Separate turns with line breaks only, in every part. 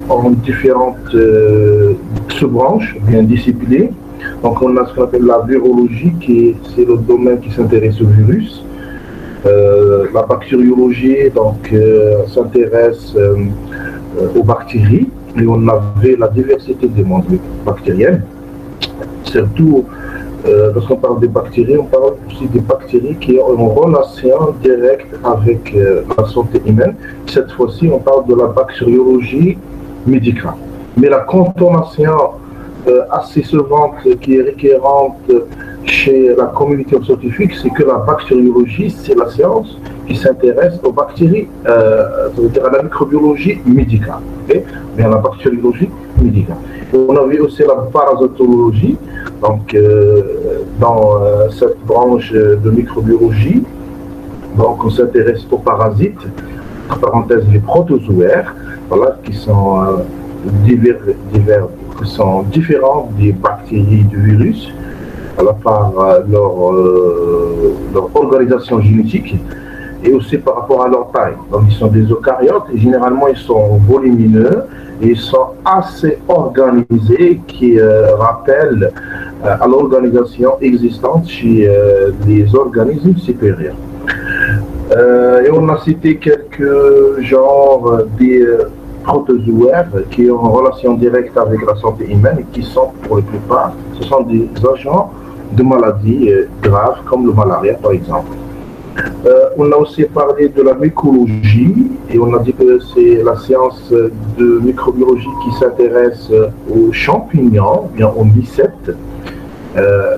en différentes sous-branches, bien disciplines. Donc on a ce qu'on appelle la virologie, c'est le domaine qui s'intéresse aux virus. La bactériologie donc s'intéresse aux bactéries, et on avait la diversité des mondes bactériennes. Surtout lorsqu'on parle des bactéries, on parle aussi des bactéries qui ont une relation directe avec la santé humaine. Cette fois-ci, on parle de la bactériologie médicale. Mais la contournation assez souvent qui est récurrente chez la communauté scientifique, c'est que la bactériologie, c'est la science qui s'intéresse aux bactéries, c'est-à-dire à la microbiologie médicale. Okay? Bien, la bactériologie médicale. On avait aussi la parasitologie, donc dans cette branche de microbiologie, donc on s'intéresse aux parasites, entre parenthèses les protozoaires, voilà, qui sont qui sont différents des bactéries du virus, voilà, par leur organisation génétique et aussi par rapport à leur taille. Donc ils sont des eucaryotes et généralement ils sont volumineux et ils sont assez organisés, qui rappellent à l'organisation existante chez les organismes supérieurs. Et on a cité quelques genres des protozoaires qui ont une relation directe avec la santé humaine et qui sont, pour la plupart, ce sont des agents de maladies graves comme le malaria par exemple. On a aussi parlé de la mycologie et on a dit que c'est la science de microbiologie qui s'intéresse aux champignons, bien aux mycètes.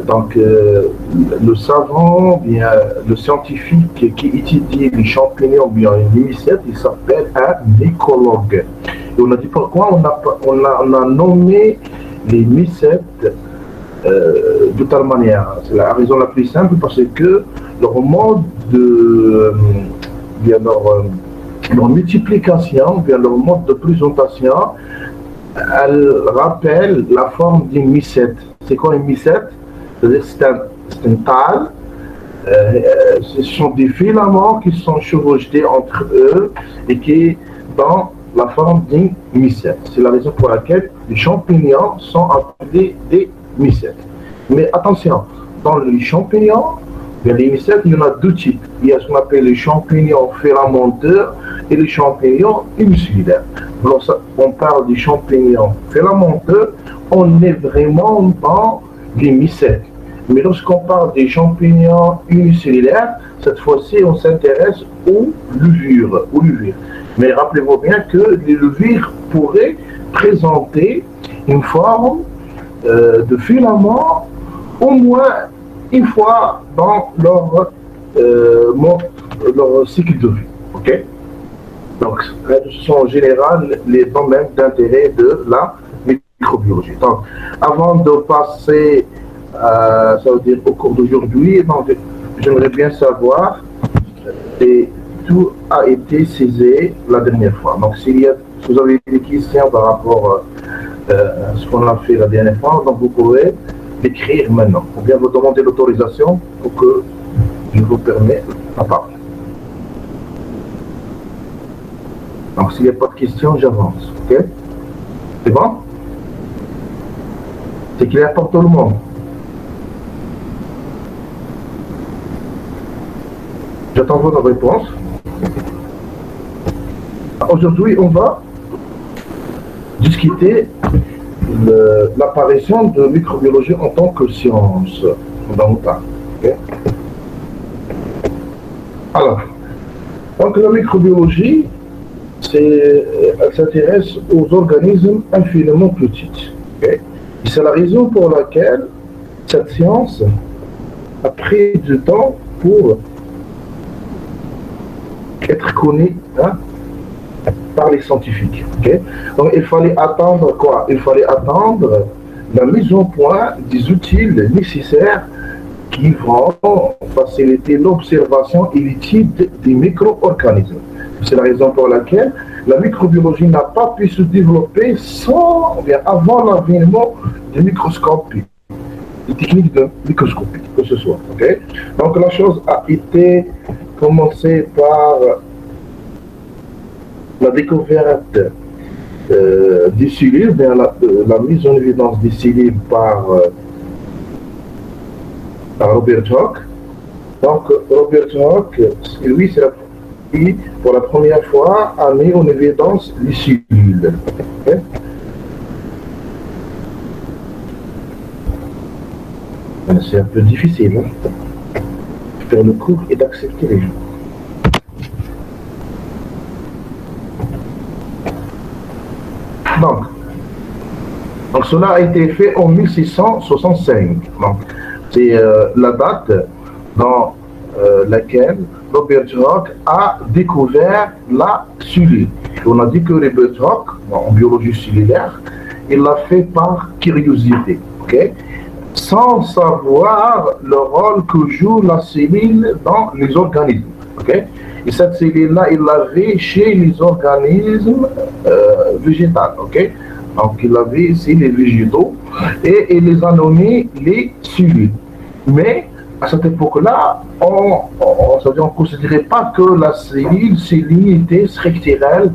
Donc le savant, bien le scientifique qui étudie les champignons, bien les mycètes, il s'appelle un mycologue. Et on a dit pourquoi on a nommé les mycètes de telle manière. C'est la raison la plus simple, parce que leur mode de leur multiplication, bien leur mode de présentation, elle rappelle la forme d'une mycète. C'est quoi une mycète? C'est-à-dire c'est un tale. Ce sont des filaments qui sont chevauchés entre eux et qui dans la forme d'une mycète. C'est la raison pour laquelle les champignons sont appelés des mycètes. Mais attention, dans les champignons, les mycètes, il y en a deux types. Il y a ce qu'on appelle les champignons filamenteux et les champignons unicellulaires. Lorsqu'on on parle des champignons filamenteux, on est vraiment dans les mycètes. Mais lorsqu'on parle des champignons unicellulaires, cette fois-ci, on s'intéresse aux levures. Mais rappelez-vous bien que les levures pourraient présenter une forme de filament au moins une fois dans leur cycle de vie. Okay? Donc, ce sont en général les domaines d'intérêt de la microbiologie. Donc, avant de passer ça veut dire au cours d'aujourd'hui, j'aimerais bien savoir et tout a été saisi la dernière fois. Donc, si vous avez des questions par rapport à ce qu'on a fait la dernière fois, donc vous pouvez écrire maintenant. Ou bien vous demander l'autorisation pour que je vous permette la parole. Donc, s'il n'y a pas de questions, j'avance. Ok? C'est bon? C'est clair pour tout le monde? J'attends votre réponse. Aujourd'hui, on va discuter l'apparition de microbiologie en tant que science fondamentale. Okay? Alors, donc la microbiologie, elle s'intéresse aux organismes infiniment petits. Okay? Et c'est la raison pour laquelle cette science a pris du temps pour être connue par les scientifiques. Okay? Donc il fallait attendre quoi? Il fallait attendre la mise au point des outils nécessaires qui vont faciliter l'observation et l'étude des micro-organismes. C'est la raison pour laquelle la microbiologie n'a pas pu se développer avant l'avènement des microscopies, des techniques de microscopie, que ce soit. Okay? Donc la chose a été commencée par la découverte des cellules, bien la mise en évidence des cellules par Robert Hooke. Donc Robert Hooke, lui, qui pour la première fois a mis en évidence les cellules. Okay? C'est un peu difficile de faire le cours et d'accepter les gens. Donc cela a été fait en 1665. Donc c'est la date dans laquelle Robert Hooke a découvert la cellule. On a dit que Robert Hooke, en biologie cellulaire, il l'a fait par curiosité, okay? Sans savoir le rôle que joue la cellule dans les organismes. Okay? Et cette cellule-là, il l'avait chez les organismes végétaux. Okay? Donc il avait ici les végétaux et il les a nommés les cellules. Mais à cette époque-là, on ne considérait pas que la cellule, c'est l'unité structurelle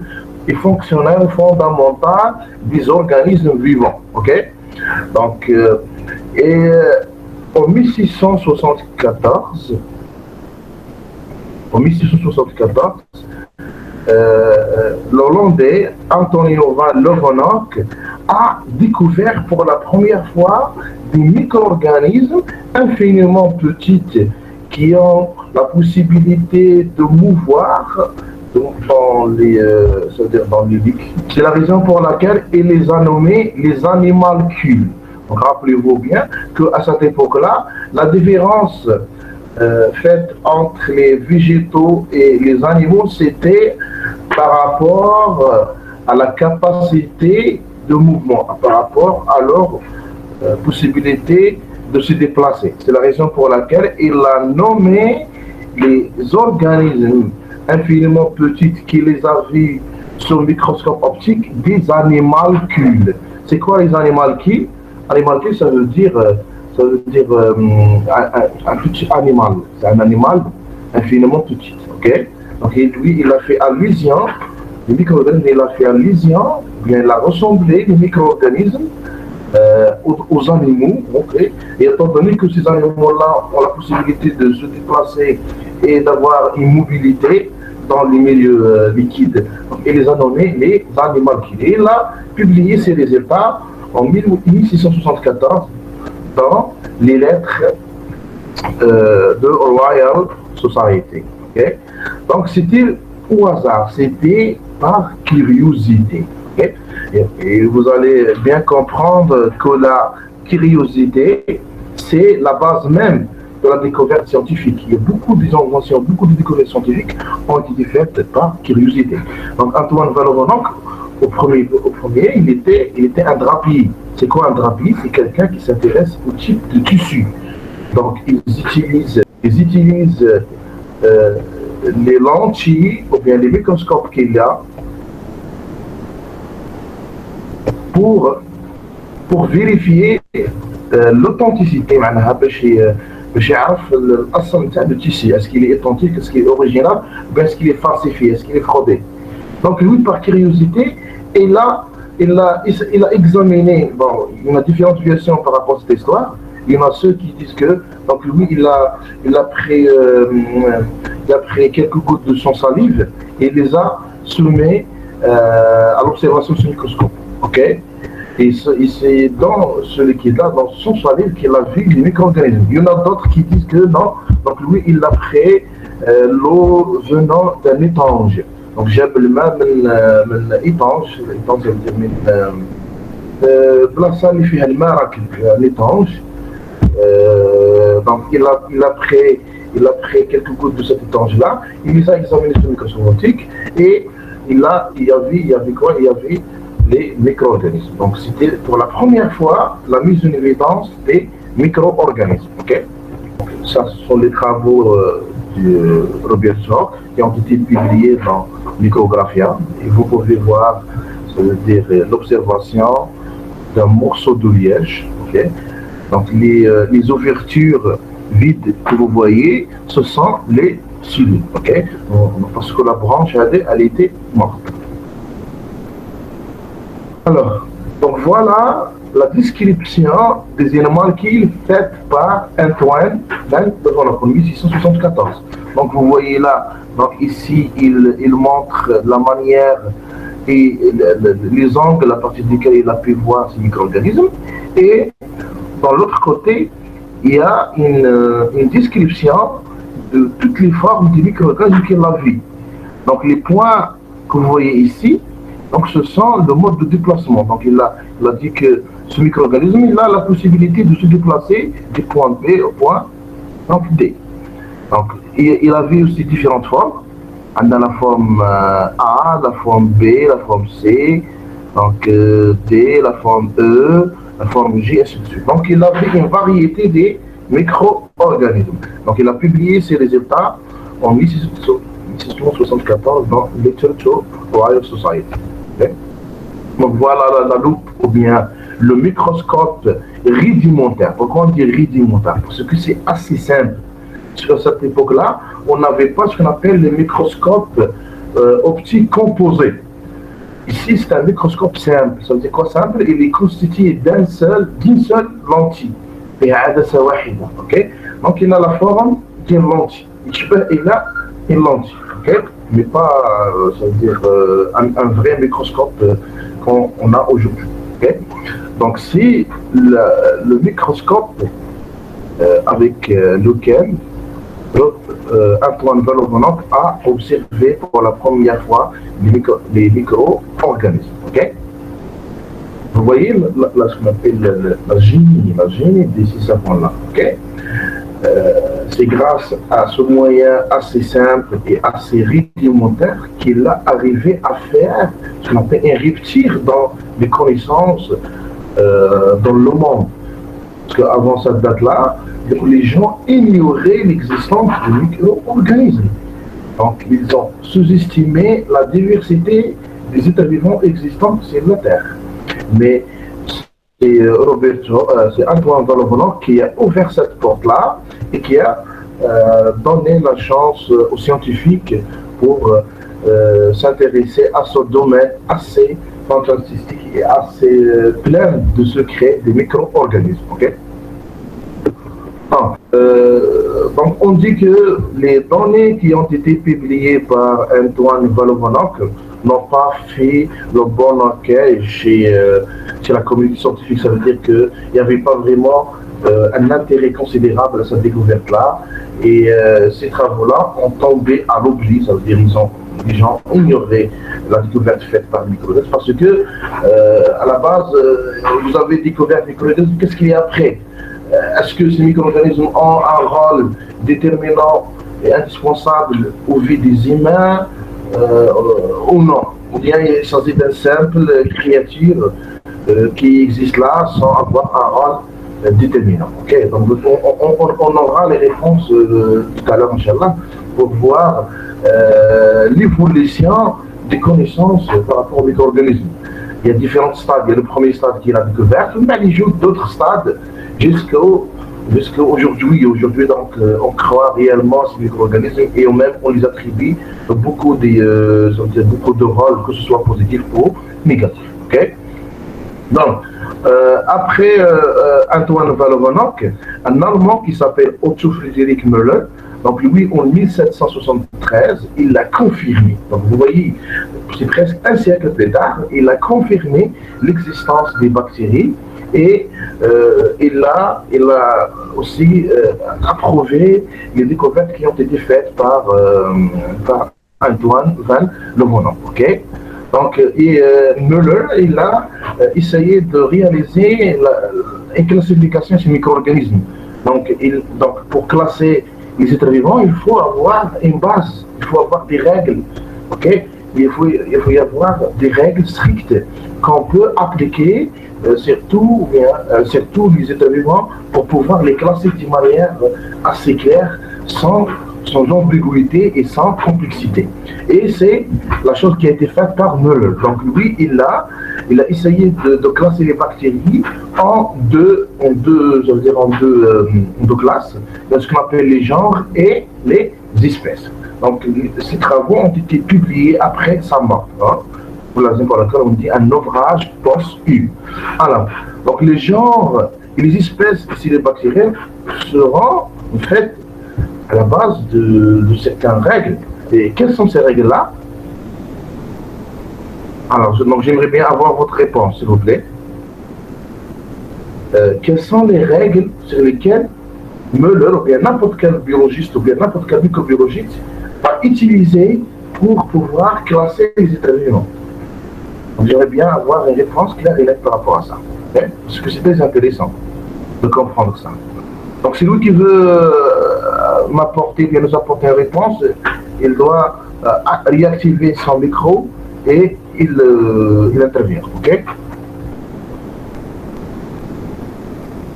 et fonctionnelle fondamentale des organismes vivants. Okay? Donc, en 1674, l'Hollandais Antonio van Leeuwenhoek a découvert pour la première fois des micro-organismes infiniment petits qui ont la possibilité de mouvoir dans les liquides. C'est la raison pour laquelle il les a nommés les animalcules. Donc rappelez-vous bien qu'à cette époque-là, la différence faite entre les végétaux et les animaux, c'était par rapport à la capacité de mouvement, par rapport à leur possibilité de se déplacer. C'est la raison pour laquelle il a nommé les organismes infiniment petits qu'il les a vus sur le microscope optique des animalcules. C'est quoi les animalcules? Animalcule, ça veut dire un petit animal. C'est un animal infiniment petit. Okay? Donc lui, il a fait allusion, les micro-organismes, il a fait allusion, bien il a ressemblé les micro-organismes aux animaux. Okay? Et étant donné que ces animaux-là ont la possibilité de se déplacer et d'avoir une mobilité dans les milieux liquides, donc, il les a nommés les animalcules. Et il a publié ces résultats en 1674 dans les lettres de Royal Society. Okay? Donc c'était au hasard, c'était par curiosité. Okay? Et vous allez bien comprendre que la curiosité, c'est la base même de la découverte scientifique. Il y a beaucoup d'inventions, beaucoup de découvertes scientifiques ont été faites par curiosité. Donc Antoine van Leeuwenhoek, au premier, il était un drapier. C'est quoi un drapier? C'est quelqu'un qui s'intéresse au type de tissu. Donc, ils utilisent les lentilles ou bien les microscopes qu'il y a pour vérifier l'authenticité. باش يعرف الاصل نتاع le tissu, est-ce qu'il est authentique, est-ce qu'il est original, ou est-ce qu'il est falsifié, est-ce qu'il est fraudé. Donc lui, par curiosité, il a examiné, bon, il y a différentes versions par rapport à cette histoire. Il y en a ceux qui disent que, donc lui, il a pris quelques gouttes de son salive et il les a soumis à l'observation sous microscope. Ok? Et c'est dans ce liquide-là, dans son salive, qu'il a vu les micro-organismes. Il y en a d'autres qui disent que non, donc lui, il a pris l'eau venant d'un étange. Donc جاب الماء من étange, l'étange ça veut dire من بلاصة اللي فيها الماء راكد l'étange. Donc il a pris quelques gouttes de cet étange-là, il les a examinés sur le microscope optique et il y avait les micro-organismes. Donc c'était pour la première fois la mise en évidence des micro-organismes. Okay? Ça, ce sont les travaux de Robert Hooke qui ont été publiés dans Micrographia. Et vous pouvez voir, ça veut dire l'observation d'un morceau de liège. Okay? Donc les ouvertures vides que vous voyez, ce sont les cellules. Okay? Parce que la branche, elle était morte. Alors, donc voilà la description des animalcules faite par Antoine Van Leeuwenhoek en 1674. Donc vous voyez là, donc ici il montre la manière et les angles à partir desquels il a pu voir ces micro-organismes. Et dans l'autre côté, il y a une description de toutes les formes des micro-organismes qu'il a vus. Donc les points que vous voyez ici, donc ce sont le mode de déplacement. Donc il a dit que ce micro-organisme il a la possibilité de se déplacer du point B au point donc, D. Donc il a vu aussi différentes formes. On a la forme A, la forme B, la forme C, donc D, la forme E, la forme J, et ainsi de suite. Donc il a vu une variété des micro-organismes. Donc il a publié ses résultats en 1674 dans Literature Royal Society. Okay? Donc voilà la loupe ou bien le microscope rudimentaire. Pourquoi on dit rudimentaire? Parce que c'est assez simple. Sur cette époque-là, on n'avait pas ce qu'on appelle le microscope optique composé. Ici, c'est un microscope simple. Ça veut dire quoi simple? Il est constitué d'une seule lentille. Okay? Donc il a la forme d'une lentille. Il a une lentille. Okay? Mais pas, ça veut dire, un vrai microscope qu'on a aujourd'hui. Okay? Donc si le microscope avec lequel Antoine Van Leeuwenhoek a observé pour la première fois les micro-organismes. Okay? Vous voyez ce qu'on appelle la génie de ces savants-là. Okay? C'est grâce à ce moyen assez simple et assez rudimentaire qu'il a arrivé à faire ce qu'on appelle un rupture dans les connaissances dans le monde. Parce qu'avant cette date-là, les gens ignoraient l'existence de micro-organismes. Donc, ils ont sous-estimé la diversité des êtres vivants existants sur la Terre. Mais c'est Antoine Van Leeuwenhoek qui a ouvert cette porte-là et qui a donné la chance aux scientifiques pour s'intéresser à ce domaine assez fantastique et assez plein de secrets des micro-organismes. Okay? Donc on dit que les données qui ont été publiées par Antoine Van Leeuwenhoek n'ont pas fait le bon accueil chez la communauté scientifique. Ça veut dire qu'il n'y avait pas vraiment un intérêt considérable à cette découverte-là. Et ces travaux-là ont tombé à l'oubli. Ça veut dire les gens ignoraient la découverte faite par le micro-organisme parce que à la base, vous avez découvert le micro-organisme, qu'est-ce qu'il y a après? Est-ce que ces micro-organismes ont un rôle déterminant et indispensable au vie des humains ou non? Ou bien il s'agit d'une simple créature qui existe là sans avoir un rôle déterminant. Okay? Donc on aura les réponses tout à l'heure, Inch'Allah, pour voir l'évolution des connaissances par rapport aux micro-organismes. Il y a différents stades. Il y a le premier stade qui est la découverte, mais il y a d'autres stades jusqu'à aujourd'hui. Aujourd'hui, donc, on croit réellement à ces micro-organismes et même on les attribue beaucoup de rôles, que ce soit positif ou négatif. Okay? Donc, après Antoine Van Leeuwenhoek, un Allemand qui s'appelle Otto Friedrich Müller, donc lui, en 1773, il l'a confirmé. Donc vous voyez, c'est presque un siècle plus tard, il a confirmé l'existence des bactéries et il a aussi approuvé les découvertes qui ont été faites par Antoine Van Leeuwenhoek. Okay? Donc, Müller, il a essayé de réaliser une classification sur micro-organismes. Donc, pour classer les êtres vivants, il faut avoir une base, il faut avoir des règles. Okay? Il faut y avoir des règles strictes qu'on peut appliquer surtout les êtres vivants pour pouvoir les classer d'une manière assez claire, sans ambiguïté et sans complexité. Et c'est la chose qui a été faite par Müller. Donc lui, il a essayé de classer les bactéries en deux classes, ce qu'on appelle les genres et les espèces. Donc ces travaux ont été publiés après sa mort. Hein, pour la raison pour laquelle on dit un ouvrage réponse U. Alors, donc les genres et les espèces ici les bactériens seront en fait à la base de certaines règles. Et quelles sont ces règles-là? Alors, donc j'aimerais bien avoir votre réponse, s'il vous plaît. Quelles sont les règles sur lesquelles Müller, ou bien n'importe quel biologiste, ou bien n'importe quel microbiologiste, va utiliser pour pouvoir classer les êtres vivants? Donc j'aimerais bien avoir une réponse claire et nette par rapport à ça. Okay? Parce que c'est très intéressant de comprendre ça. Donc c'est lui qui veut m'apporter, bien nous apporter une réponse, il doit réactiver son micro et il intervient. Ok?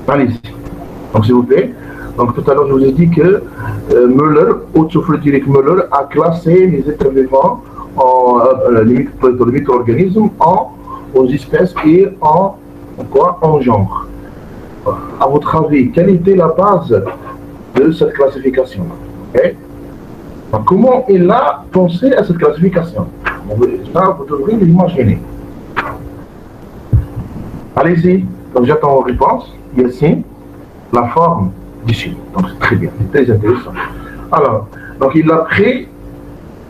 Allez-y. Donc s'il vous plaît. Donc tout à l'heure je vous ai dit que Müller, Otto Friedrich Müller, a classé les êtres vivants, les micro-organismes, aux espèces et en genre. À votre avis, quelle était la base de cette classification? Okay? Donc, comment il a pensé à cette classification? Ça, vous devrez l'imaginer. Allez-y. Donc j'attends vos réponses. Ici, la forme d'ici. Donc c'est très bien, c'est très intéressant. Alors, donc il a pris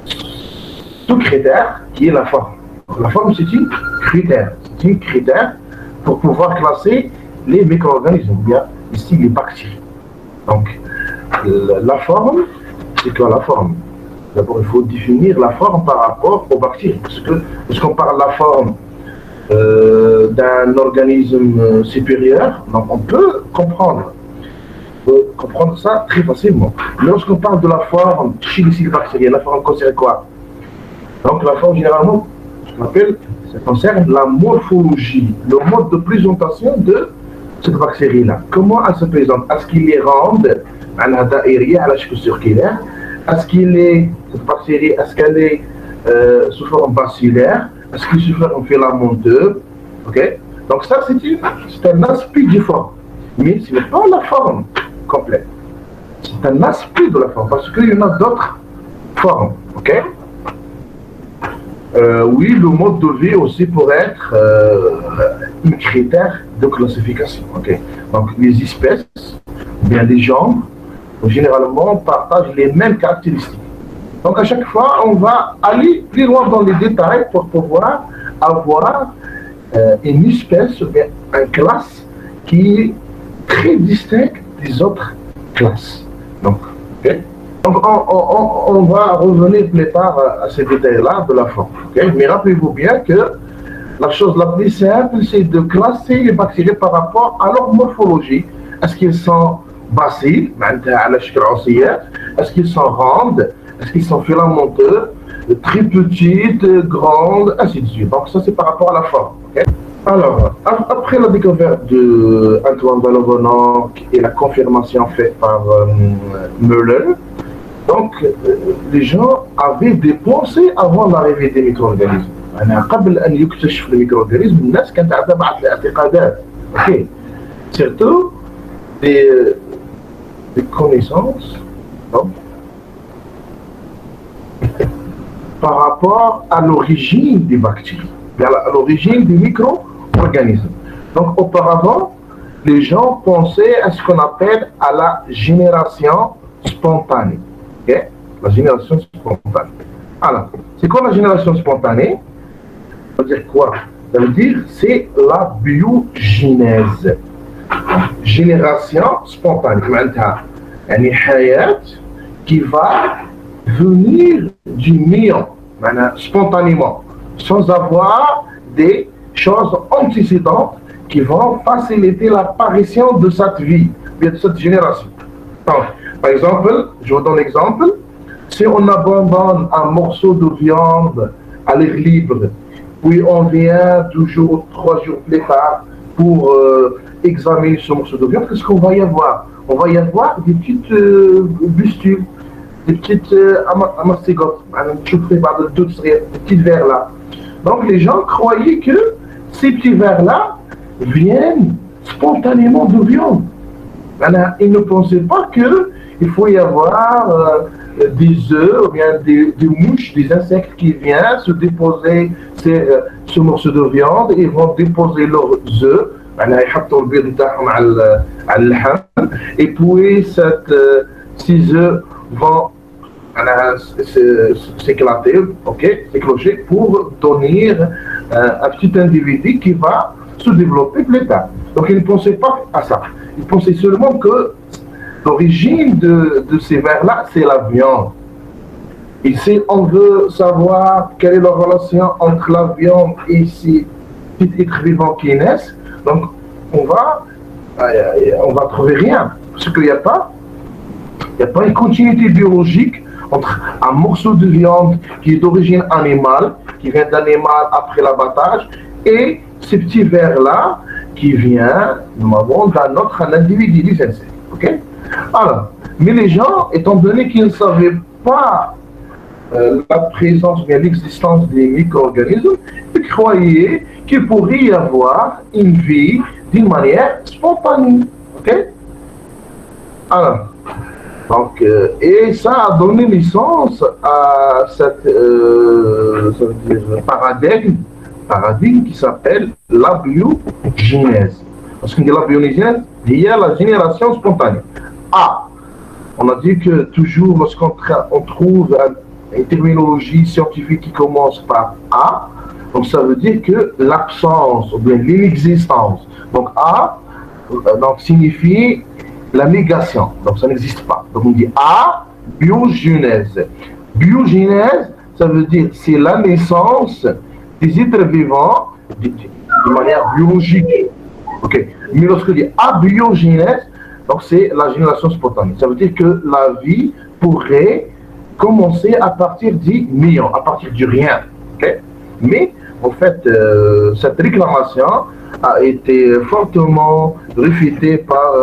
ce critère qui est la forme. Donc, la forme, c'est un critère. C'est un critère pour pouvoir classer les micro-organismes, ou bien ici les bactéries. Donc, la forme, c'est quoi la forme? D'abord, il faut définir la forme par rapport aux bactéries. Parce que, lorsqu'on parle de la forme d'un organisme supérieur, donc on peut comprendre ça très facilement. Mais lorsqu'on parle de la forme chez les bactériens, la forme concerne quoi? Donc la forme, généralement, ça concerne la morphologie, le mode de présentation de cette bactérie-là. Comment elle se présente? Est-ce qu'il est ronde, à la daïria, à la circulaire? Est-ce cette bactérie, est-ce qu'elle est sous forme bacillaire? Est-ce qu'il est sous forme filamenteuse? Ok? Donc ça, c'est un aspect du forme. Mais ce n'est pas la forme complète. C'est un aspect de la forme, parce qu'il y en a d'autres formes. Ok? Oui, le mode de vie aussi pourrait être un critère de classification. Okay. Donc, les espèces, bien les genres, généralement partagent les mêmes caractéristiques. Donc, à chaque fois, on va aller plus loin dans les détails pour pouvoir avoir une espèce, ou bien une classe qui est très distincte des autres classes. Donc, okay. Donc on va revenir plus tard à ces détails-là de la forme. Okay? Mais rappelez-vous bien que la chose la plus simple, c'est de classer les bactéries par rapport à leur morphologie. Est-ce qu'ils sont bacilles, est-ce qu'ils sont rondes, est-ce qu'ils sont filamenteux, très petites, grandes, ainsi de suite. Donc ça c'est par rapport à la forme. Okay? Alors, après la découverte d'Antoine Valois et la confirmation faite par Müller, donc les gens avaient des pensées avant l'arrivée des micro-organismes. قبل أن يكتشف الميكروأورجانيزم الناس كانت عندها بعض الاعتقادات. Okay. Surtout des connaissances par rapport à l'origine des bactéries, à l'origine des micro-organismes. Donc auparavant, les gens pensaient à ce qu'on appelle à la génération spontanée. Okay? La génération spontanée. Alors, c'est quoi la génération spontanée? Ça veut dire quoi? Ça veut dire c'est la biogénèse. Génération spontanée. une hayat qui va venir du néant, spontanément, sans avoir des choses antécédentes qui vont faciliter l'apparition de cette vie, de cette génération. Donc, par exemple, je vous donne l'exemple, si on abandonne un morceau de viande à l'air libre, puis on vient toujours 3 jours plus tard pour examiner ce morceau de viande, qu'est-ce qu'on va y avoir? On va y avoir des petites bustules, des petites amastigotes, des petits vers là. Donc les gens croyaient que ces petits vers là viennent spontanément de viande. Ils ne pensaient pas il faut y avoir des œufs, ou bien des mouches, des insectes qui viennent se déposer ce morceau de viande et vont déposer leurs œufs. Et puis ces œufs vont s'éclater, s'éclocher pour donner un petit individu qui va se développer plus tard. Donc ils ne pensaient pas à ça. Ils pensaient seulement que l'origine de ces vers-là, c'est la viande. Et si on veut savoir quelle est la relation entre la viande et ces petits êtres vivants qui naissent, donc on va trouver rien. Parce qu'il n'y a pas une continuité biologique entre un morceau de viande qui est d'origine animale, qui vient d'animal après l'abattage, et ces petits vers-là qui viennent d'un autre individu, des insectes. Okay? Alors, mais les gens, étant donné qu'ils ne savaient pas la présence ou bien l'existence des micro-organismes, ils croyaient qu'il pourrait y avoir une vie d'une manière spontanée. Okay? Alors, donc, et ça a donné naissance à cette paradigme qui s'appelle la biogénèse. Parce qu'on dit la biogénèse, il y a la génération spontanée. On a dit que toujours lorsqu'on trouve une terminologie scientifique qui commence par A, donc ça veut dire que l'absence ou bien l'inexistence. Donc donc signifie la négation, donc ça n'existe pas. Donc on dit biogénèse. Biogénèse, ça veut dire c'est la naissance des êtres vivants de manière biologique. Okay. Mais lorsque dit abiogénèse, donc c'est la génération spontanée. Ça veut dire que la vie pourrait commencer à partir du néant, à partir du rien. Okay. Mais en fait, cette réclamation a été fortement réfutée par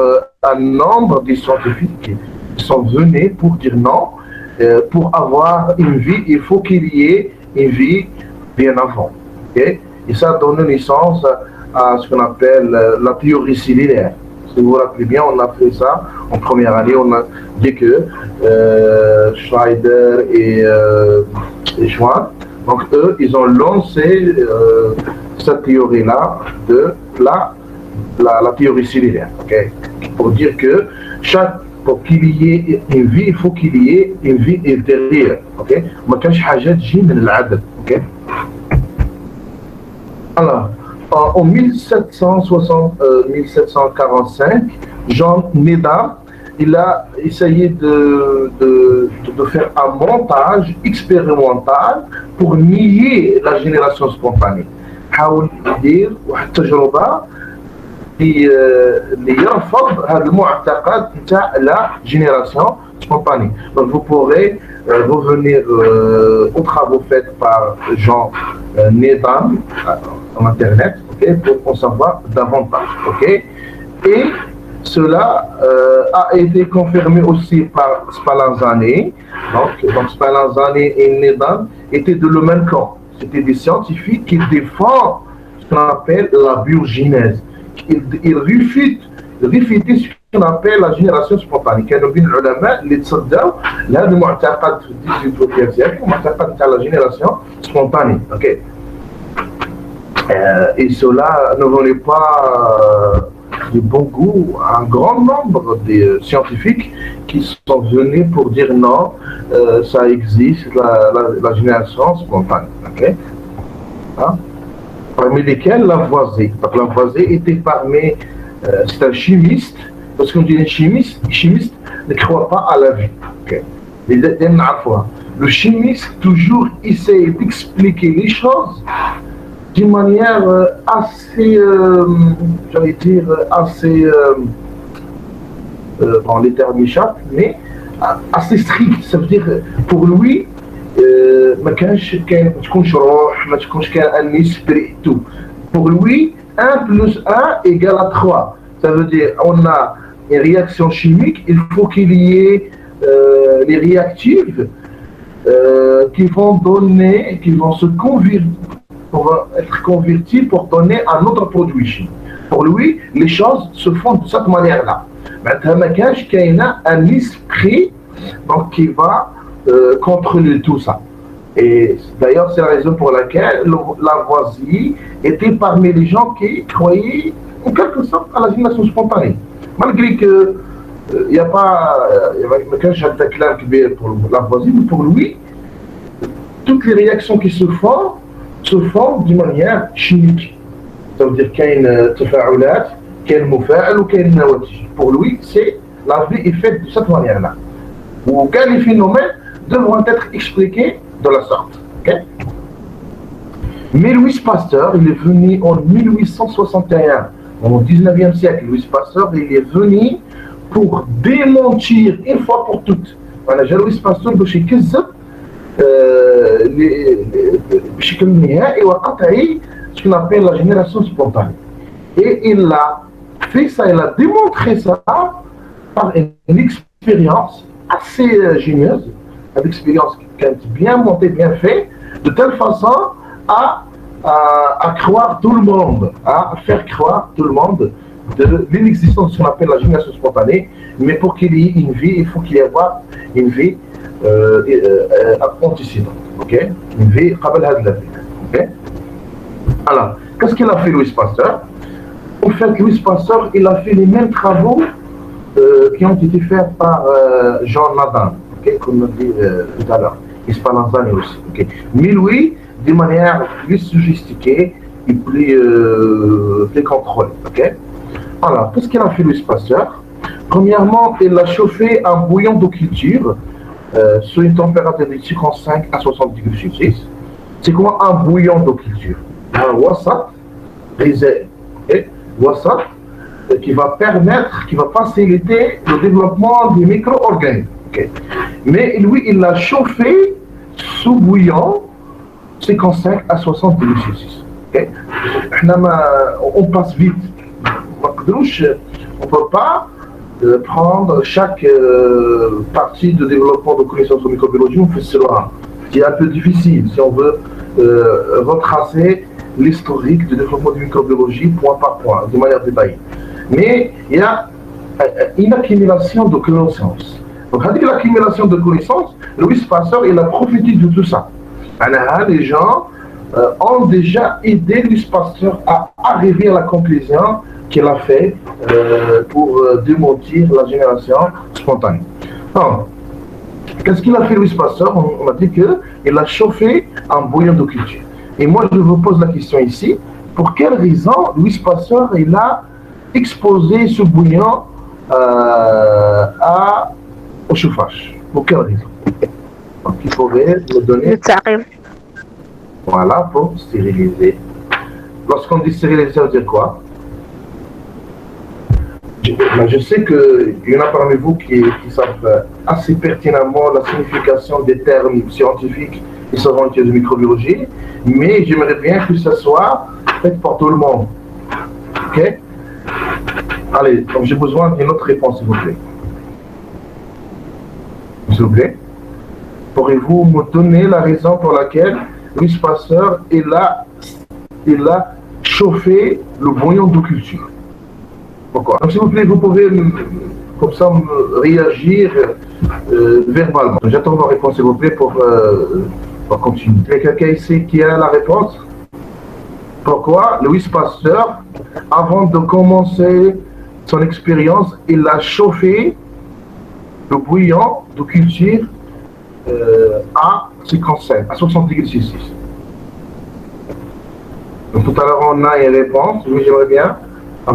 un nombre de scientifiques qui sont venus pour dire non. Pour avoir une vie, il faut qu'il y ait une vie bien avant. Okay? Et ça donne naissance à ce qu'on appelle la théorie cellulaire. Si vous vous rappelez bien, on a fait ça en première année. On a dit que Schneider et Schwann, donc eux, ils ont lancé cette théorie-là de la théorie cellulaire. Okay? Pour dire que pour qu'il y ait une vie, il faut qu'il y ait une vie ultérieure. Okay? ما كانش حاجة تجي من العدد. Okay? Alors, en 1745, John Needham, il a essayé de faire un montage expérimental pour nier la génération spontanée. حاول يدير واحد التجربة اللي يرفض هذا المعتقد نتاع la génération spontanée. Donc vous pourrez revenir aux travaux faits par John Needham en internet, okay, pour en savoir davantage. Okay? Et cela a été confirmé aussi par Spallanzani. Donc Spallanzani et Needham étaient de le même camp. C'était des scientifiques qui défendent ce qu'on appelle la biogénèse. Ils réfutent ce qu'on appelle la génération spontanée. كانوا بين العلماء اللي تصدوا لهذا المعتقد في الديزيتوبيا ديالك المعتقد تاع la génération spontanée. Okay. Et cela ne venait pas de bon goût à un grand nombre de scientifiques qui sont venus pour dire non, ça existe, la génération spontanée. Okay. Hein? Parmi lesquels Lavoisier. Donc Lavoisier était parmi, c'est un chimiste, parce qu'on dit un chimiste ne croit pas à la vie. Okay. Le chimiste toujours essaie d'expliquer les choses d'une manière assez, j'allais dire, assez, bon, les termes échappent, mais assez strict. Ça veut dire, pour lui, ما كانش تكونش روح ما تكونش كان un esprit tout. Pour lui 1 plus 1 égale à 3. Ça veut dire on a une réaction chimique, il faut qu'il y ait les réactifs qui vont se convertir, pour être convertis pour donner un autre produit chimique. Pour lui, les choses se font de cette manière-là. Maintenant, il y a un esprit donc, qui va contrôler tout ça. Et d'ailleurs, c'est la raison pour laquelle Lavoisier était parmi les gens qui croyaient en quelque sorte à la génération spontanée. Malgré que il n'y a pas, ما كانش هذا كلام كبير pour Lavoisier, mais pour lui, toutes les réactions qui se font d'une manière chimique. Ça veut dire qu'il y a une تفاعلات, qu'il y a un مفاعل ou qu'il y a une نواتج. Pour lui, c'est la vie est faite de cette manière-là. Où les phénomènes devront être expliqués de la sorte. Okay? Mais Louis Pasteur, il est venu en 1861, au 19e siècle. Louis Pasteur, il est venu pour démentir une fois pour toutes. Louis Pasteur, بشكل نهائي وقطعي ce qu'on appelle la génération spontanée. Et il a fait ça, il a démontré ça par une expérience assez génieuse, une expérience qui est bien montée, bien faite, de telle façon à croire tout le monde, à faire croire tout le monde de l'inexistence de ce qu'on appelle la génération spontanée, mais pour qu'il y ait une vie, il faut qu'il y ait une vie antécédente, ok? Une vie قبل هذه la vie, ok? Alors, qu'est-ce qu'il a fait Louis Pasteur? En fait, Louis Pasteur, il a fait les mêmes travaux qui ont été faits par Jean Nadin, okay? Comme on dit tout à l'heure, et Spallanzani aussi, ok? Mais lui, de manière plus sophistiquée et plus contrôlée, ok? Alors, qu'est-ce qu'il a fait Louis Pasteur? Premièrement, il a chauffé un bouillon d'eau culture sur une température de 55 à 60 degrés Celsius. C'est quoi un bouillon d'eau culture? Un wasat réserve, okay? Wasat qui va permettre, qui va faciliter le développement des micro-organismes. Okay? Mais lui, il l'a chauffé sous bouillon 55 à 60 degrés Celsius. Okay? On passe vite. On ne peut pas prendre chaque partie de développement de connaissances en microbiologie, on fait cela. C'est un peu difficile si on veut retracer l'historique du développement de microbiologie point par point, de manière détaillée. Mais il y a une accumulation de connaissances. Donc, avec l'accumulation de connaissances, Louis Pasteur, il a profité de tout ça. Les gens ont déjà aidé Louis Pasteur à arriver à la conclusion qu'il a fait pour démentir la génération spontanée. Alors, qu'est-ce qu'il a fait Louis Pasteur? On a dit qu'il a chauffé un bouillon de culture. Et moi, je vous pose la question ici, pour quelle raison Louis Pasteur il a exposé ce bouillon au chauffage? Pour quelle raison? Donc, il faudrait me donner... Voilà, pour stériliser. Lorsqu'on dit stériliser, ça veut dire quoi? Je sais qu'il y en a parmi vous qui savent assez pertinemment la signification des termes scientifiques et savants de microbiologie, mais j'aimerais bien que ce soit fait pour tout le monde. Ok? Allez, donc j'ai besoin d'une autre réponse, s'il vous plaît. S'il vous plaît. Pourriez-vous me donner la raison pour laquelle Louis Pasteur il a chauffé le bouillon de culture? Pourquoi? Donc, s'il vous plaît, vous pouvez comme ça réagir verbalement. J'attends vos réponses, s'il vous plaît, pour continuer. Il y a quelqu'un ici qui a la réponse? Pourquoi Louis Pasteur, avant de commencer son expérience, il a chauffé le bouillon de culture à 55, à 60 degrés Celsius? Donc, tout à l'heure, on a une réponse, mais j'aimerais bien en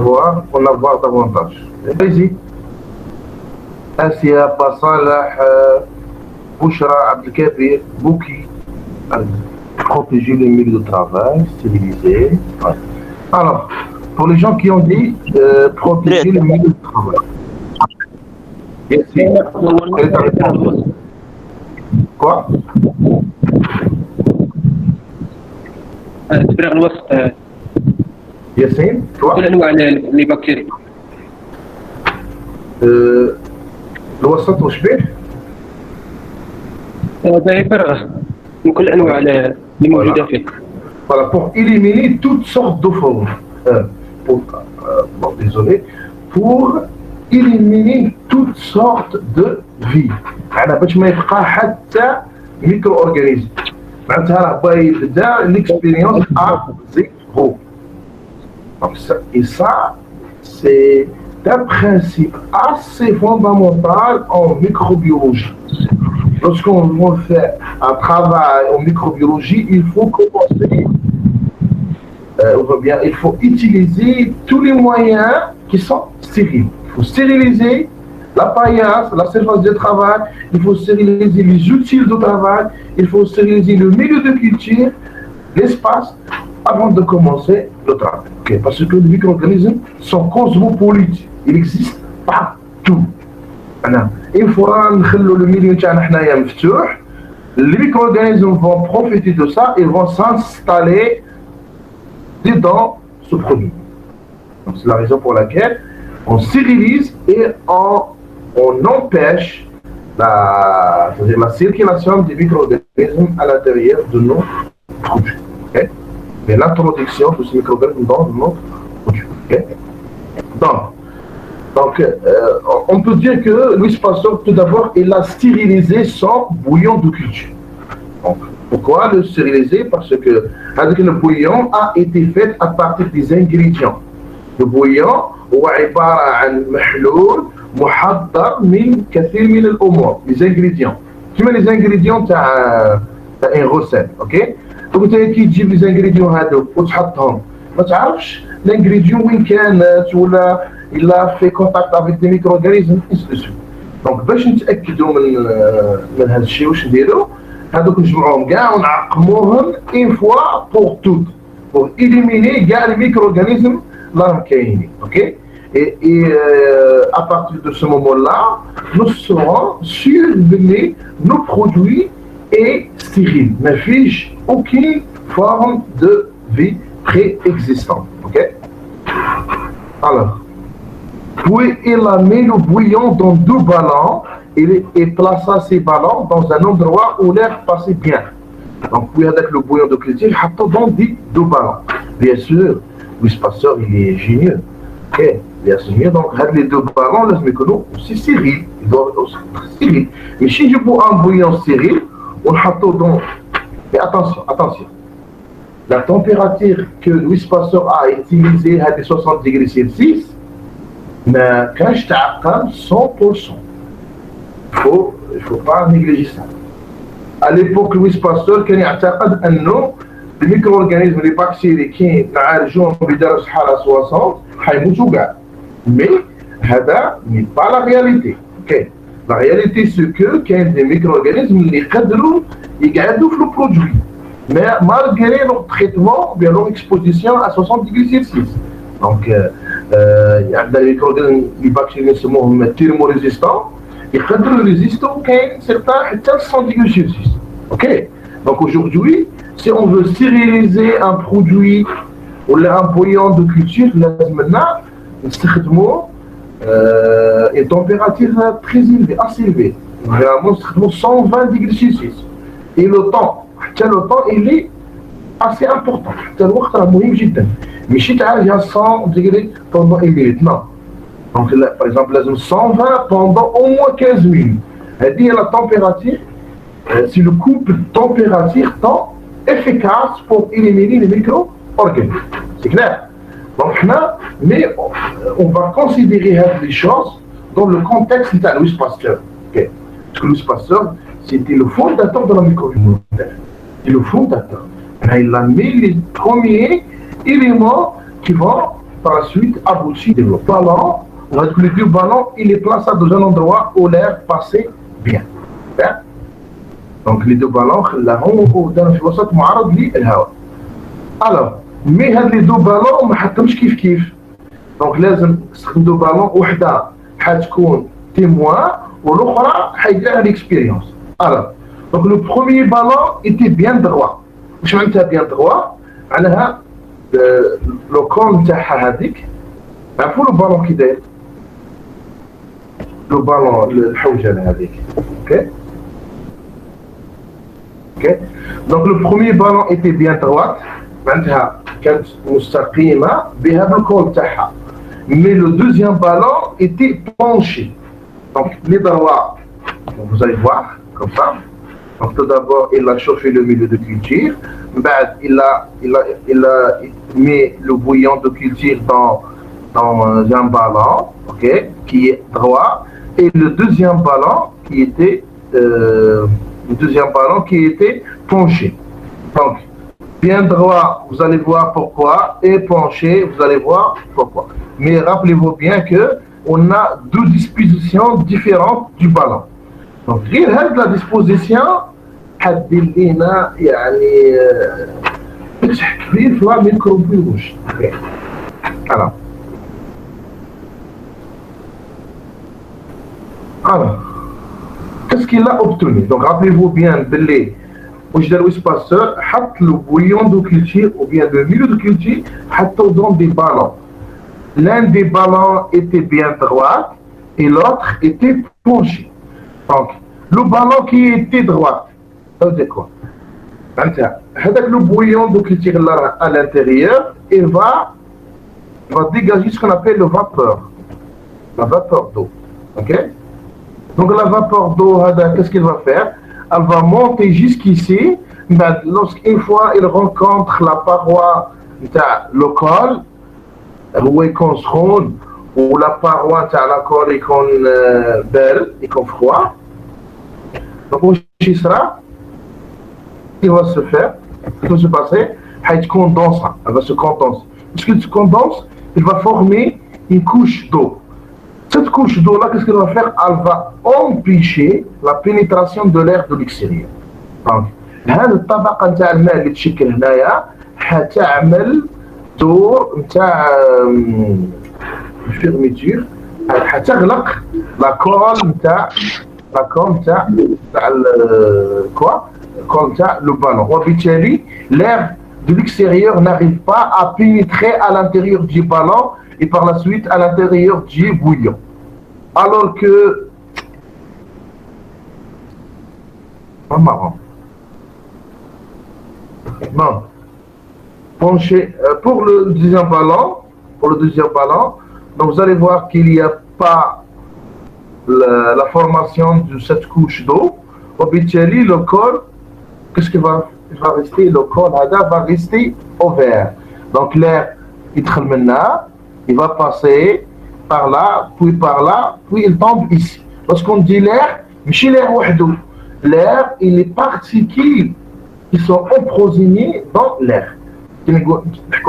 avoir davantage. Allez-y. Asia, Bassalah, Bouchra, Abdelkabir, Bouki. Protéger les milieux de travail, stériliser. Ouais. Alors, pour les gens qui ont dit protéger les milieux de travail. Yes, quelle est ta réponse? Quoi?
تفرغ الوسط
ياسين
كل انواع البكتيريا
الوسط وش به؟
هذا يفرغ من كل انواع اللي موجوده فيه.
Voilà, pour éliminer toutes sortes de formes. Pour désolé, pour éliminer toutes sortes de vie. على باش ما يبقى حتى micro-organisme. معناتها راه باغي يبدا l'expérience à zéro. Et ça, c'est un principe assez fondamental en microbiologie. Lorsqu'on fait un travail en microbiologie, il faut commencer, il faut utiliser tous les moyens qui sont stériles. Il faut stériliser la paillasse, la surface de travail, il faut stériliser les outils de travail, il faut stériliser le milieu de culture, l'espace, avant de commencer le travail. Okay. Parce que les micro-organismes sont cosmopolites, ils existent partout. Une fois que le milieu est مفتوح, les micro-organismes vont profiter de ça et vont s'installer dedans ce produit. C'est la raison pour laquelle on stérilise et on empêche la circulation des micro-organismes à l'intérieur de nos produits. Okay? Mais l'introduction de ces micro-organismes dans notre produit. Okay? Donc, on peut dire que Louis Pasteur, tout d'abord, il a stérilisé son bouillon de culture. Donc, pourquoi le stériliser? Parce que le bouillon a été fait à partir des ingrédients. Le bouillon هو عبارة عن محلول محضر من كثير من الأمور. Les ingrédients. كما les ingrédients تاع une recette. اوكي؟ دونك انت كي تجيب لي زانغريديون هذوك وتحطهم ما تعرفش لانغريديون وين كانت ولا الا في كونتاكت افيك دي ميكرو اورغانيزم اسبيسيو. دونك باش نتاكدوا من هذا الشيء واش نديروا هذوك نجمعوهم كاع ونعقموهم اون فوا بور توت بور إليميني كاع الميكرو اورغانيزم اللي راهم كاينين. اوكي et à partir de ce moment-là nous serons sûrs que nos produits est stérile, ne fiche aucune forme de vie préexistante. Ok? Alors, puis il a mis le bouillon dans deux ballons et plaça ces ballons dans un endroit où l'air passait bien. Donc, puis avec le bouillon de culture, il a dans deux ballons. Bien sûr, Louis Pasteur, il est génieux. Ok? Bien sûr, donc les deux ballons, là, mais que nous, c'est stérile. Ils doivent être stériles. Mais si je bois un bouillon stérile, on a donc. Mais attention. La température que Louis Pasteur a utilisée à 60 degrés Celsius, mais quand je t'accorde 100%, il faut pas négliger ça. À l'époque, Louis Pasteur, quand il a dit les micro-organismes, les bactéries qui ont بدرجة حرارة 60 حيموتوا كاع. Mais ça n'est pas la réalité. Okay. La réalité c'est que quand des micro-organismes les cadrent ils gardent le produit. Mais malgré leur traitement, bien leur exposition à 60 degrés Celsius. Donc il y a des micro-organismes les bactéries sont thermorésistants, ils cadrent résistants quand certains à 100 degrés Celsius. Ok. Donc aujourd'hui, si on veut stériliser un produit ou un bouillon de culture, maintenant نستخدموا une température très élevée, assez élevée. Généralement, nous 120 degrés Celsius. Et le temps, il est assez important. Le temps est important. Mais si tu as 100 degrés pendant une minute, non. Donc, là, par exemple, 120 pendant au moins 15 minutes. C'est la température, c'est le couple température-temps efficace pour éliminer les micro-organismes. C'est clair? Donc, mais on va considérer les choses dans le contexte de Louis Pasteur. Okay. Parce que Louis Pasteur, c'était le fondateur de la microbiologie. C'est le fondateur. Il a mis les premiers éléments qui vont par la suite aboutir au ballon. Le deux ballons, il est placé dans un endroit où l'air passait bien. Okay. Donc, les deux ballons, là, dans le philosophe, معرض للهواء. Alors, mais les deux ballons ما حطهمش كيف. دونك لازم تستخدم دو بالون وحده حتكون témoin والاخرى حيدير l'expérience. Alors, donc le premier ballon était bien droit. واش معناتها bien droit؟ معناها لو كون تاعها هذيك عرفوا لو بالون كي داير لو بالون الحوجه هذيك. اوكي donc le premier ballon était bien droit معناتها كانت مستقيمه بهذا الكون تاعها. mais le deuxième ballon était penché. Donc, les droits, vous allez voir, comme ça. Donc, tout d'abord, il a chauffé le milieu de culture. Il a mis le bouillon de culture dans un ballon, ok, qui est droit. Et le deuxième ballon qui était penché. Donc, bien droit, vous allez voir pourquoi, et penché, vous allez voir pourquoi. Mais rappelez-vous bien que on a deux dispositions différentes du ballon. Donc, la disposition, حدد لنا يعني فتح كبير في لا ميكروبيوش. Alors, qu'est-ce qu'il a obtenu? Donc, rappelez-vous bien, Belé, واش Pasteur, le bouillon de culture ou bien le milieu de culture, dans des ballons. L'un des ballons était bien droit et l'autre était penché. Donc, le ballon qui était droit, ça veut dire quoi? Le bouillon de culture à l'intérieur, il va dégager ce qu'on appelle la vapeur d'eau. Ok? Donc la vapeur d'eau, qu'est-ce qu'il va faire? Elle va monter jusqu'ici. Lorsqu'une fois il rencontre la paroi locale, où il construit, ou la paroi de la colle est belle, et froid. Donc, où il sera? Il va se faire, ce qui va se passer, elle va se condenser. Puisqu'il se condense, il va former une couche d'eau. Cette couche d'eau-là, qu'est-ce qu'elle va faire? Elle va empêcher la pénétration de l'air de l'extérieur. Donc, هذا الطبقة نتاع الماء اللي تشكل هنايا حتعمل دور نتاع الفيرميتور، حتغلق لاكول نتاع le ballon. وبالتالي l'air de l'extérieur n'arrive pas à pénétrer à l'intérieur du ballon et par la suite à l'intérieur du bouillon. Alors que marrant. Bon. Penché pour le deuxième ballon, donc vous allez voir qu'il n'y a pas la formation de cette couche d'eau. Habituellement, le col, qu'est-ce qu'il va rester? Le col va rester ouvert. Donc l'air, il va passer par là, puis il tombe ici. Lorsqu'on dit l'air, l'air et les particules qui sont emprisonnées dans l'air. نحكوا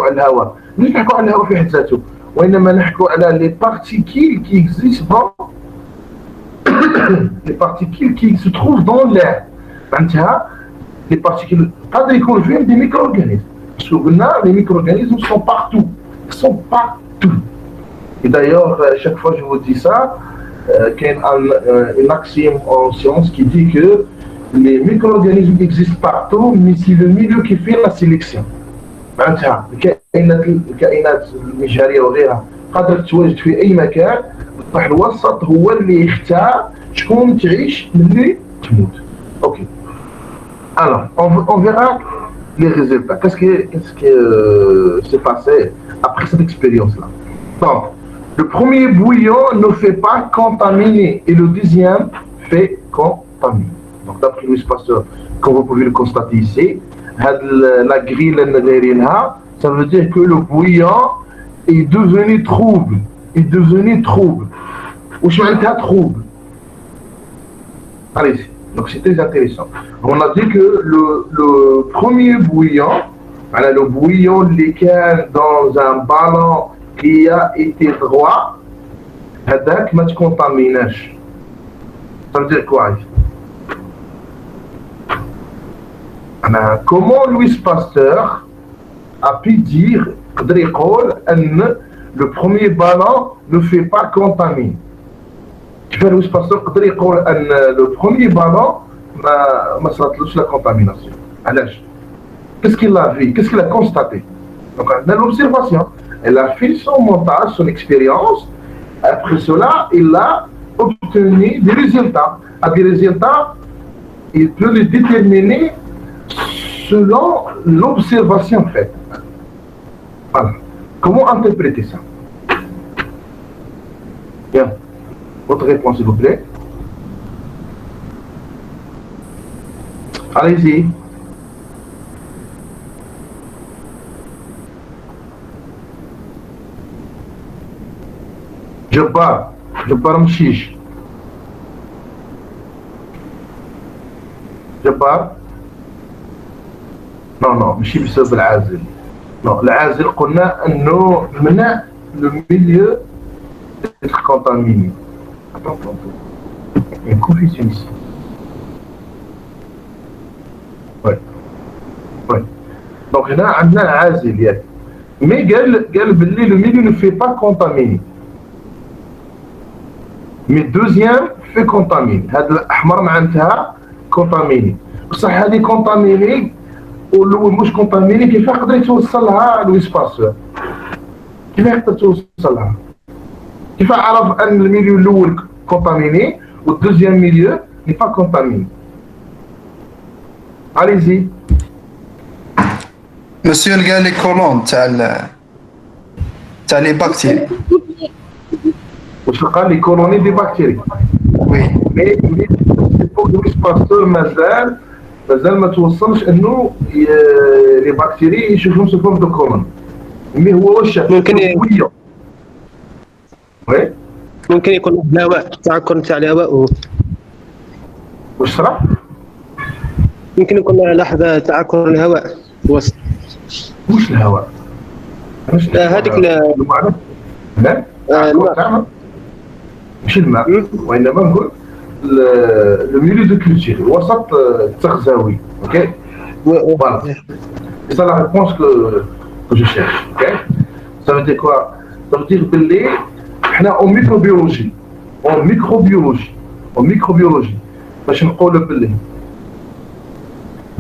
على الهواء، مش نحكوا على الهواء في حد ذاته، وإنما نحكوا على les particules qui existent dans les particules qui se trouvent dans l'air. معناتها les particules قادر يكون فيهم des micro-organismes. Parce que قلنا les micro-organismes sont partout. Et d'ailleurs, chaque fois je vous dis ça, qu'il y a une axiome en science qui dit que les micro-organismes existent partout, mais c'est le milieu qui fait la sélection. معناتها الكائنات المجهريه وغيرها قادر تتواجد في اي مكان، بصح الوسط هو اللي يختار شكون تعيش ملي تموت. اوكي. Alors, on verra les résultats. Qu'est-ce qui s'est passé après cette expérience-là? Donc, le premier bouillon ne fait pas contaminer et le deuxième fait contaminer. Donc, d'après Louis Pasteur, comme vous pouvez le constater ici, la grille, ça veut dire que le bouillon est devenu trouble. Ou je vais dire trouble. Allez, donc c'est très intéressant. On a dit que le premier bouillon, le bouillon lesquels dans un ballon qui a été droit, هذاك ما تكونتاميناش. Ça veut dire quoi? Comment Louis Pasteur a pu dire que le premier ballon ne fait pas contaminer? Louis Pasteur que le premier ballon ما صارتلوش la contamination. Qu'est-ce qu'il a vu? Qu'est-ce qu'il a constaté? Donc, dans l'observation, il a fait son montage, son expérience. Après cela, il a obtenu des résultats. À des résultats, il peut les déterminer selon l'observation faite. Voilà. Comment interpréter ça? Bien. Votre réponse, s'il vous plaît. Allez-y. جبار مشيش. جبار نو ماشي بسبب العازل. نو العازل قلنا انه منع لو ميليو être contaminé. Attends. Il y a une confusion ici. Ouais. Donc هنا عندنا العازل ياك. مي قال باللي le milieu ne fait pas contaminer. Mais deuxième fait contaminer. هذا الأحمر معناتها contaminer. بصح هذه contaminer والأول مش contaminer كيف يقدر يتوصلها لويسباسور؟ كيف يقدر توصلها؟ كيف عرف أن الميليو الأول contaminer والدوزيام ميليو n'est pas contaminé؟ Allez-y.
Monsieur le gars, les colons, t'as les bactéries.
واش لقى لي كولوني دي بكتيري.
Oui.
مي فوق لويسباسور مازال ما توصلش انه لي بكتيري يشوفهم سو فورم دو كولون. مي هو واش شاف؟
ممكن
وي
ممكن يكون الهواء، التعكر نتاع الهواء.
واش صرا؟
يمكن يكون لحظة تعكر الهواء في الوسط.
واش الهواء؟
هذيك
الماء. لا الماء ماشي الماء، وانما نقول لو ميليو دو كولتور، الوسط التغذوي. اوكي فوالا سي لا ريبونس كو جو شيرش. اوكي ça veut dire quoi? ça veut dire باللي حنا اون ميكروبيولوجي باش نقولوا باللي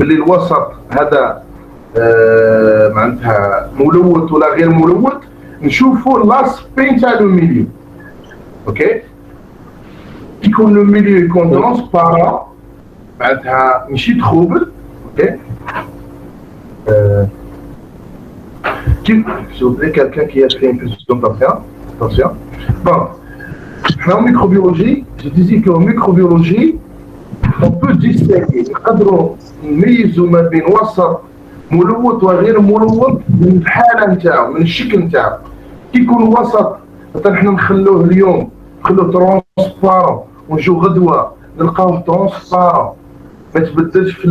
الوسط هذا معناتها ملوث ولا غير ملوث، نشوفوا لاسبي نتاع لو ميليو. اوكي يكون لو ميليو يكون ترونسبارون معناتها ماشي تخوبل. اوكي كيف s'il vous plaît quelqu'un qui a fait une attention. Bon, en microbiologie, je disais qu'en microbiologie on peut distinguer نقدروا نميزوا ما بين وسط ملوث وغير ملوث من الحاله نتاعو، من الشكل نتاعو. كي يكون وسط مثلا حنا نخلوه اليوم ترونسبارون ونجيو غدوه نلقاوه ترونسبارون ما تبدلش في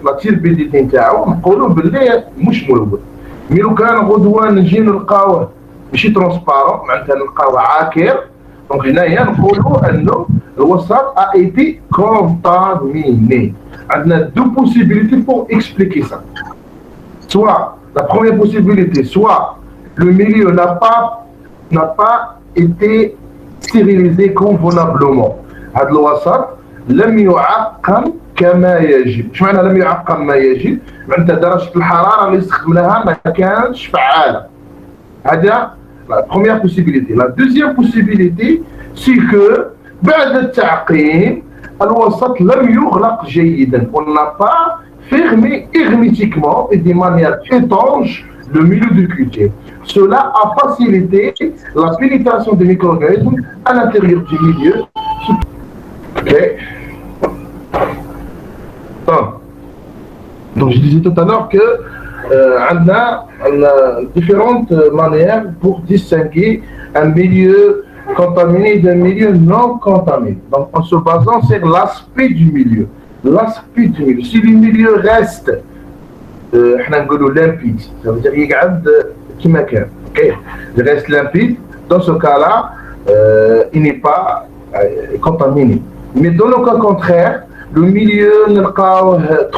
لا تيربيديتي نتاعو، نقولوا باللي مش ملوث. مي لو كان غدوه نجي نلقاوه ماشي ترونسبارون معناتها نلقاوه عاكر، دونك هنايا نقولوا انه الوسط a été contaminé. On a deux possibilités pour expliquer ça. Soit la première possibilité, soit le milieu n'a pas été stérilisé convenablement. هذا الوسط لم يعقم كما يجب. ايش معنى لم يعقم ما يجب؟ معناتها درجة الحرارة اللي استخدمناها ما كانتش فعالة. هذا la première possibilité. La deuxième possibilité c'est que بعد التعقيم الوسط لم يغلق جيدا. On n'a pas fermé hermétiquement et de manière étanche le milieu de culture. Cela a facilité la pénétration des micro-organismes à l'intérieur du milieu. Ok. Donc je disais tout à l'heure que on a différentes manières pour distinguer un milieu contaminé d'un milieu non contaminé. Donc en se basant sur l'aspect du milieu. Si le milieu reste limpide, ça veut dire qu'il reste limpide, dans ce cas-là, il n'est pas contaminé. Mais dans le cas contraire, le milieu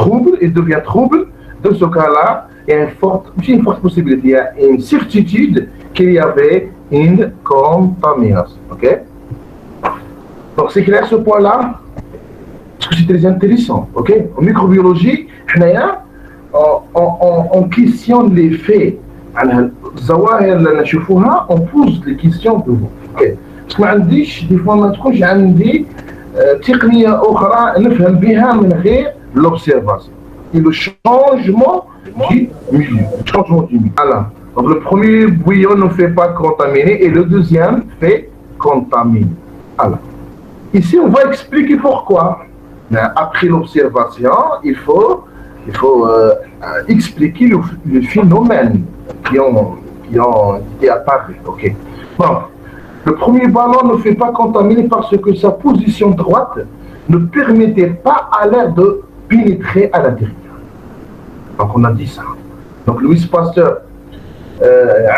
trouble, il devient trouble. Dans ce cas-là, il y a une forte possibilité, il y a une certitude qu'il y avait une contamination. Ok? Donc c'est clair ce point-là? Parce que c'est très intéressant. Ok? En microbiologie, on questionne les faits. الظواهر اللي نشوفوها on pose les questions devant. Ok? Parce que ما عنديش دي فوا ما تكونش عندي تقنية أخرى نفهم بها من غير l'observation. Et le changement du milieu. Alors, donc le premier bouillon ne fait pas contaminer et le deuxième fait contamine. Alors, ici, on va expliquer pourquoi. Mais après l'observation, il faut expliquer le phénomène qui est apparu. Okay. Bon, le premier ballon ne fait pas contaminer parce que sa position droite ne permettait pas à l'air de pénétrer à l'intérieur. Donc on a dit ça. Donc Louis Pasteur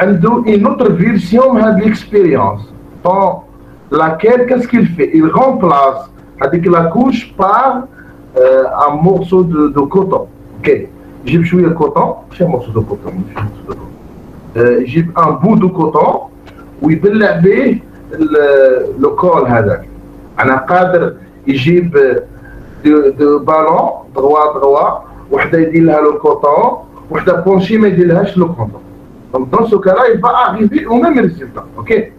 a une autre version de l'expérience dans laquelle, qu'est-ce qu'il fait? Il remplace avec la couche par un morceau de coton. Ok, j'ai joué le coton, c'est un morceau de coton. J'ai un bout de coton ويبلع به الكول هذاك. انا قادر يجيب دو بالون droit وحده يدير لها لو كوطون وحده بونشي ما يدير لهاش لو كوطون. Donc dans ce cas-là, il va arriver au même résultat. Ok.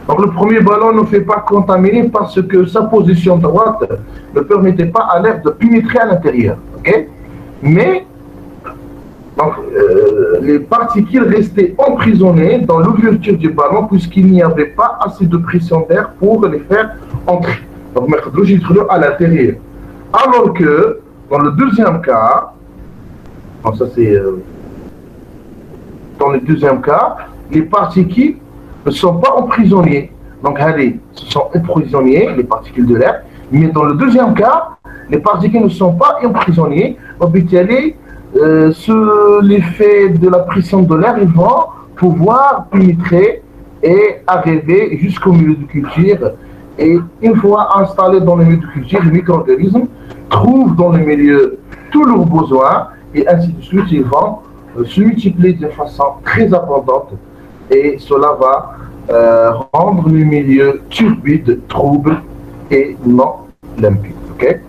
Donc le premier ballon ne fait pas contaminer parce que sa position droite ne permettait pas à l'air de pénétrer à l'intérieur. Ok. Mais donc, les particules restaient emprisonnées dans l'ouverture du ballon puisqu'il n'y avait pas assez de pression d'air pour les faire entrer. Donc, à l'intérieur. Alors que, dans le deuxième cas, bon, ça c'est dans le deuxième cas, les particules ne sont pas emprisonnées. Donc, allez, ce sont emprisonnées, les particules de l'air. Mais dans le deuxième cas, les particules ne sont pas emprisonnées. Sous l'effet de la pression de l'air, ils vont pouvoir pénétrer et arriver jusqu'au milieu de culture. Et une fois installés dans le milieu de culture, les micro-organismes trouvent dans le milieu tous leurs besoins et ainsi de suite, ils vont se multiplier de façon très abondante et cela va rendre le milieu turbide, trouble et non limpide. Okay?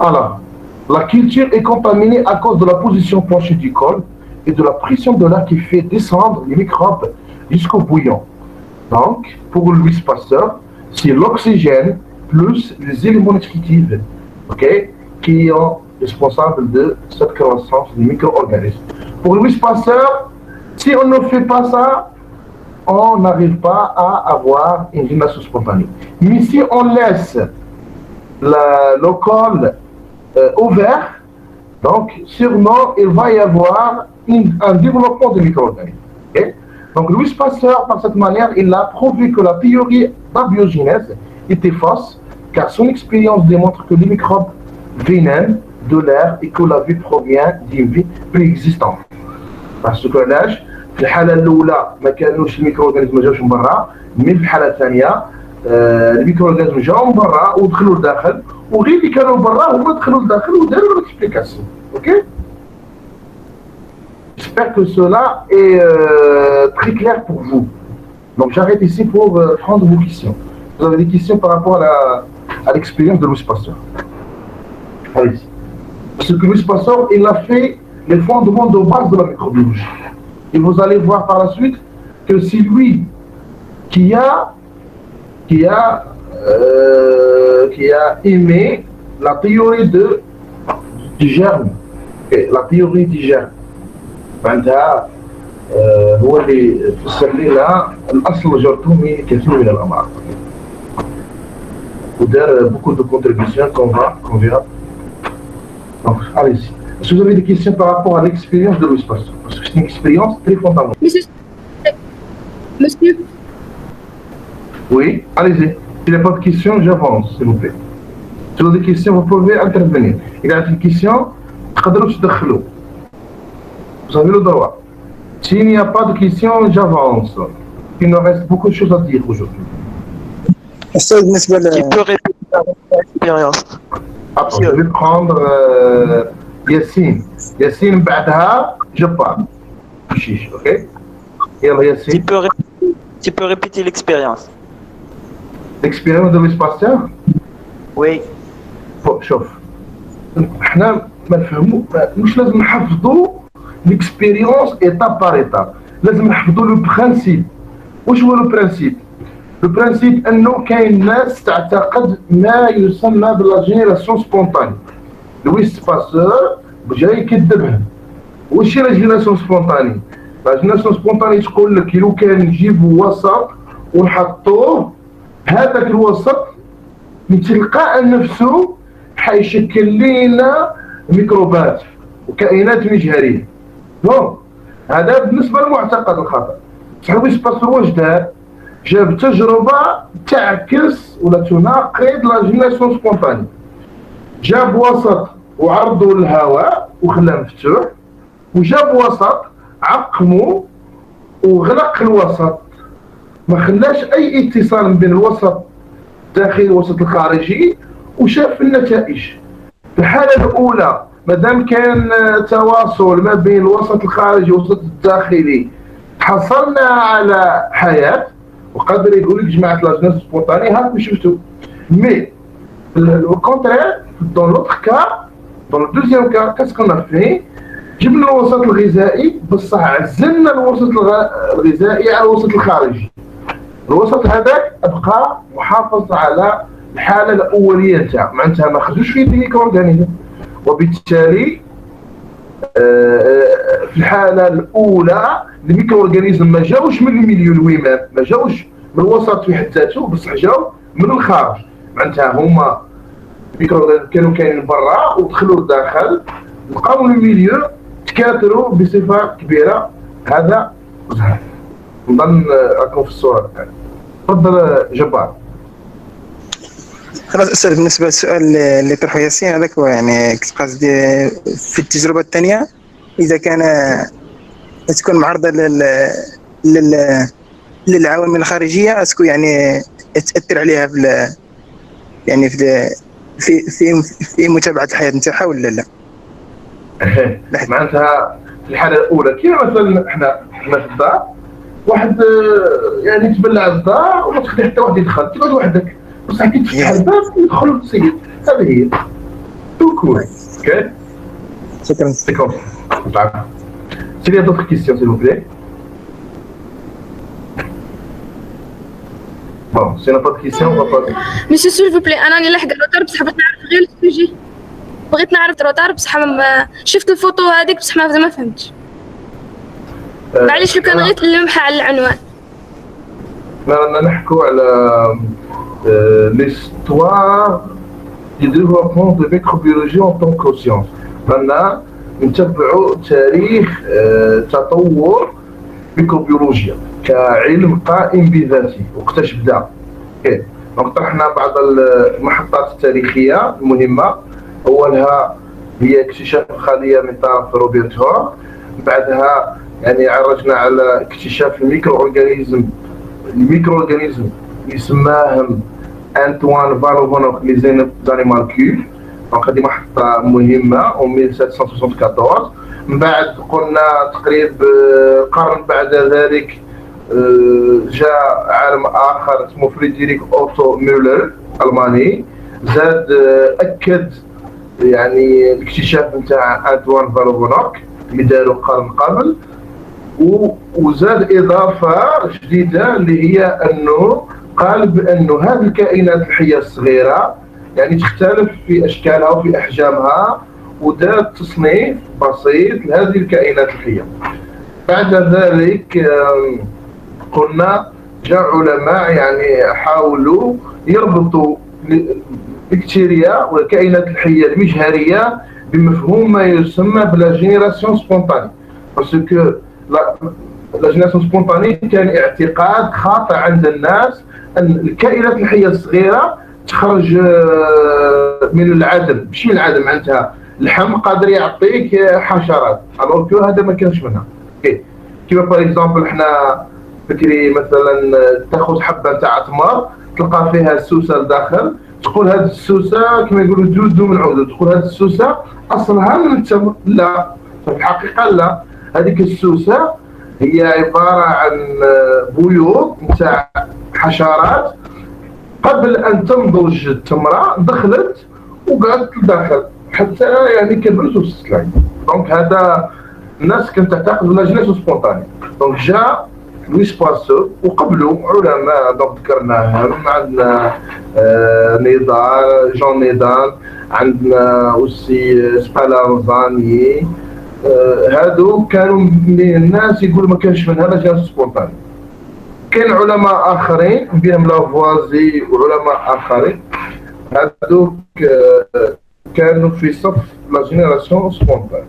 Alors, la culture est contaminée à cause de la position penchée du col et de la pression de l'air qui fait descendre les microbes jusqu'au bouillon. Donc, pour Louis Pasteur, c'est l'oxygène plus les éléments nutritifs, okay, qui sont responsables de cette croissance des micro-organismes. Pour Louis Pasteur, si on ne fait pas ça, on n'arrive pas à avoir une génération spontanée. Mais si on laisse le col ouvert, donc sûrement il va y avoir un développement de micro-organismes. Okay? Donc Louis Pasteur, par cette manière, il a prouvé que la théorie d'abiogenèse était fausse, car son expérience démontre que les microbes viennent de l'air et que la vie provient d'une vie préexistante. Parce que l'âge, في الحالة الأولى ما كانوش الميكرو-organismes ما جاوش من برا، mais في الحالة الثانية الميكرو-organismes جاوا من برا ودخلوا لداخل وغير اللي كانوا برا هما دخلوا لداخل وداروا l'explication. Ok? J'espère que cela est très clair pour vous. Donc j'arrête ici pour prendre vos questions. Vous avez des questions par rapport à l'expérience de Louis Pasteur? Allez-y. Parce que Louis Pasteur, il a fait les fondements de base de la microbiologie. Et vous allez voir par la suite que c'est lui qui a aimé la théorie du germe. Okay, la théorie du germe. عندها هو اللي فسر لنا الاصل الجرثومي كثير من الامراض. ودار beaucoup de contributions qu'on verra. Donc, allez-y. Est-ce que vous avez des questions par rapport à l'expérience de Louis Pasteur? Parce que c'est une expérience très fondamentale.
Monsieur.
Oui, allez-y. S'il n'y a pas de questions, j'avance, s'il vous plaît. Si vous avez des questions, vous pouvez intervenir. Il y a une question, vous avez le droit. S'il n'y a pas de questions, j'avance. Il nous reste beaucoup de choses à dire aujourd'hui.
Qui peut répéter l'expérience?
Attends, je vais prendre Yassine. Yassine, بعدها je parle. Chiche, ok? يلا Yassine.
Tu peux répéter l'expérience?
L'expérience de Louis Pasteur?
Oui.
شوف احنا ما نفهمو مش لازم نحفظوا l'expérience étape par étape. لازم نحفظوا لو برانسيب. واش هو لو برانسيب؟ لو برانسيب انه كاين ناس تعتقد ما يسمى بلا جينيراسيون سبونتاني. لويس باستور جاي يكذبها. واش هي لا جينيراسيون سبونتاني؟ لا جينيراسيون سبونتاني تقول لك لو كان نجيبوا وسط ونحطوه هذاك الوسط من تلقاء نفسه حيشكل لنا ميكروبات وكائنات مجهريه. دونك هذا بالنسبه للمعتقد الخطا. صاحبي سباسو واش دار؟ جاب تجربه تعكس ولا تناقض لا جينيراسيون سبونطاني. جاب وسط وعرضوا للهواء وخلاه مفتوح، وجاب وسط عقمه وغلق الوسط، ما خلاش اي اتصال بين الوسط الداخلي والوسط الخارجي، وشاف النتائج. في الحاله الاولى مادام كان تواصل ما بين الوسط الخارجي والوسط الداخلي حصلنا على حياه، وقدر يقول لك جماعه لاجناس سبونطاني هاكم شفتوا. مي الكونترير دون لوتر كا، دون الدوزيام كا، كاسكون فيه جبنا الوسط الغذائي بصح عزلنا الوسط الغذائي على الوسط الخارجي. الوسط هذاك ابقى محافظ على الحاله الاوليه نتاعو، معناتها ما خرجوش فيه ميكرو اورغانيزم، وبالتالي في الحاله الاولى الميكرو اورغانيزم ما جاوش من الميليو الومام، ما جاوش من الوسط في حد ذاته، بصح جاو من الخارج. معناتها هما الميكرو كانوا كاينين برا ودخلوا لداخل، لقاو الميليو تكاثروا بصفه كبيره. هذا زهر. نظن راكم في الصوره. تفضل جبار.
خلاص أستاذ، بالنسبة للسؤال اللي طرحه ياسين هذاك هو يعني قصدي في التجربة الثانية إذا كان تكون معرضة للعوامل الخارجية اسكو يعني تأثر عليها في يعني في متابعة الحياة نتاعها ولا لا؟
معناتها في الحالة الأولى كيما مثلا احنا في الدار، واحد يعني تبلع الدار وما تخلي حتى واحد يدخل، تقعد وحدك بصح كي تفتح الباب يدخل السيد. هذه هي تو كول. اوكي
شكرا.
سيكون s'il y a d'autres questions s'il vous plaît. Bon, s'il n'y a pas de questions, on va pas...
Monsieur s'il vous plaît, أنا راني لاحقة الروتار بصح بغيت نعرف غير السوجي. بغيت نعرف الروتار بصح شفت الفوتو هذيك بصح ما فهمتش. معليش لو كان غير اللمحة على العنوان.
رانا نحكوا على l'histoire du développement de microbiologie en tant que science. رانا نتبعوا تاريخ تطور ميكروبيولوجيا كعلم قائم بذاته وقتاش بدا. اوكي دونك طرحنا بعض المحطات التاريخيه المهمه. اولها هي اكتشاف الخليه من طرف روبرت هوك، بعدها يعني عرجنا على اكتشاف الميكرو اورغانيزم اللي يسماهم انطوان فالوفونوك لي زانيمالكول. دونك هذه محطة مهمة 1774. من بعد قلنا تقريبا قرن بعد ذلك جاء عالم آخر اسمه فريدريك أوتو ميولر ألماني، زاد أكد يعني الاكتشاف نتاع أنطوان فالوفونوك اللي داروا قرن قبل، وزاد إضافة جديدة اللي هي أنه قال بأنه هذه الكائنات الحية الصغيرة يعني تختلف في أشكالها وفي أحجامها، ودار تصنيف بسيط لهذه الكائنات الحية. بعد ذلك قلنا جاء علماء يعني حاولوا يربطوا البكتيريا والكائنات الحية المجهرية بمفهوم ما يسمى بلا جينيراسيون سبونطاني، باسكو لا جينيراسيون سبونطاني كان اعتقاد خاطئ عند الناس أن الكائنات الحية الصغيرة تخرج من العدم، مش من العدم، معناتها اللحم قادر يعطيك حشرات، الوغ كو هذا ما كانش منها. كيما باغ اكزومبل حنا فكري مثلا تاخذ حبه تاع تمر تلقى فيها السوسه لداخل، تقول هذه السوسه كما يقولوا جوز من عود، تقول هذه السوسه اصلها من التمر. لا، في الحقيقه لا، هذيك السوسه هي عباره عن بيوض نتاع حشرات قبل ان تنضج التمره دخلت وقعدت لداخل حتى يعني كبرت وتستلعب. دونك هذا الناس كانت تعتقد بلا جينيراسيون سبونطاني. دونك جاء لويس باستور وقبلوا علماء دونك ذكرناهم، عندنا نيدال جون نيدال، عندنا اوسي سبالانزاني. هادو كانوا من الناس يقولوا ما كانش من هذا جينيراسيون سبونطاني. كاين علماء اخرين بهم لافوازي وعلماء اخرين هذوك كانوا في صف لا جينيراسيون سبونتان.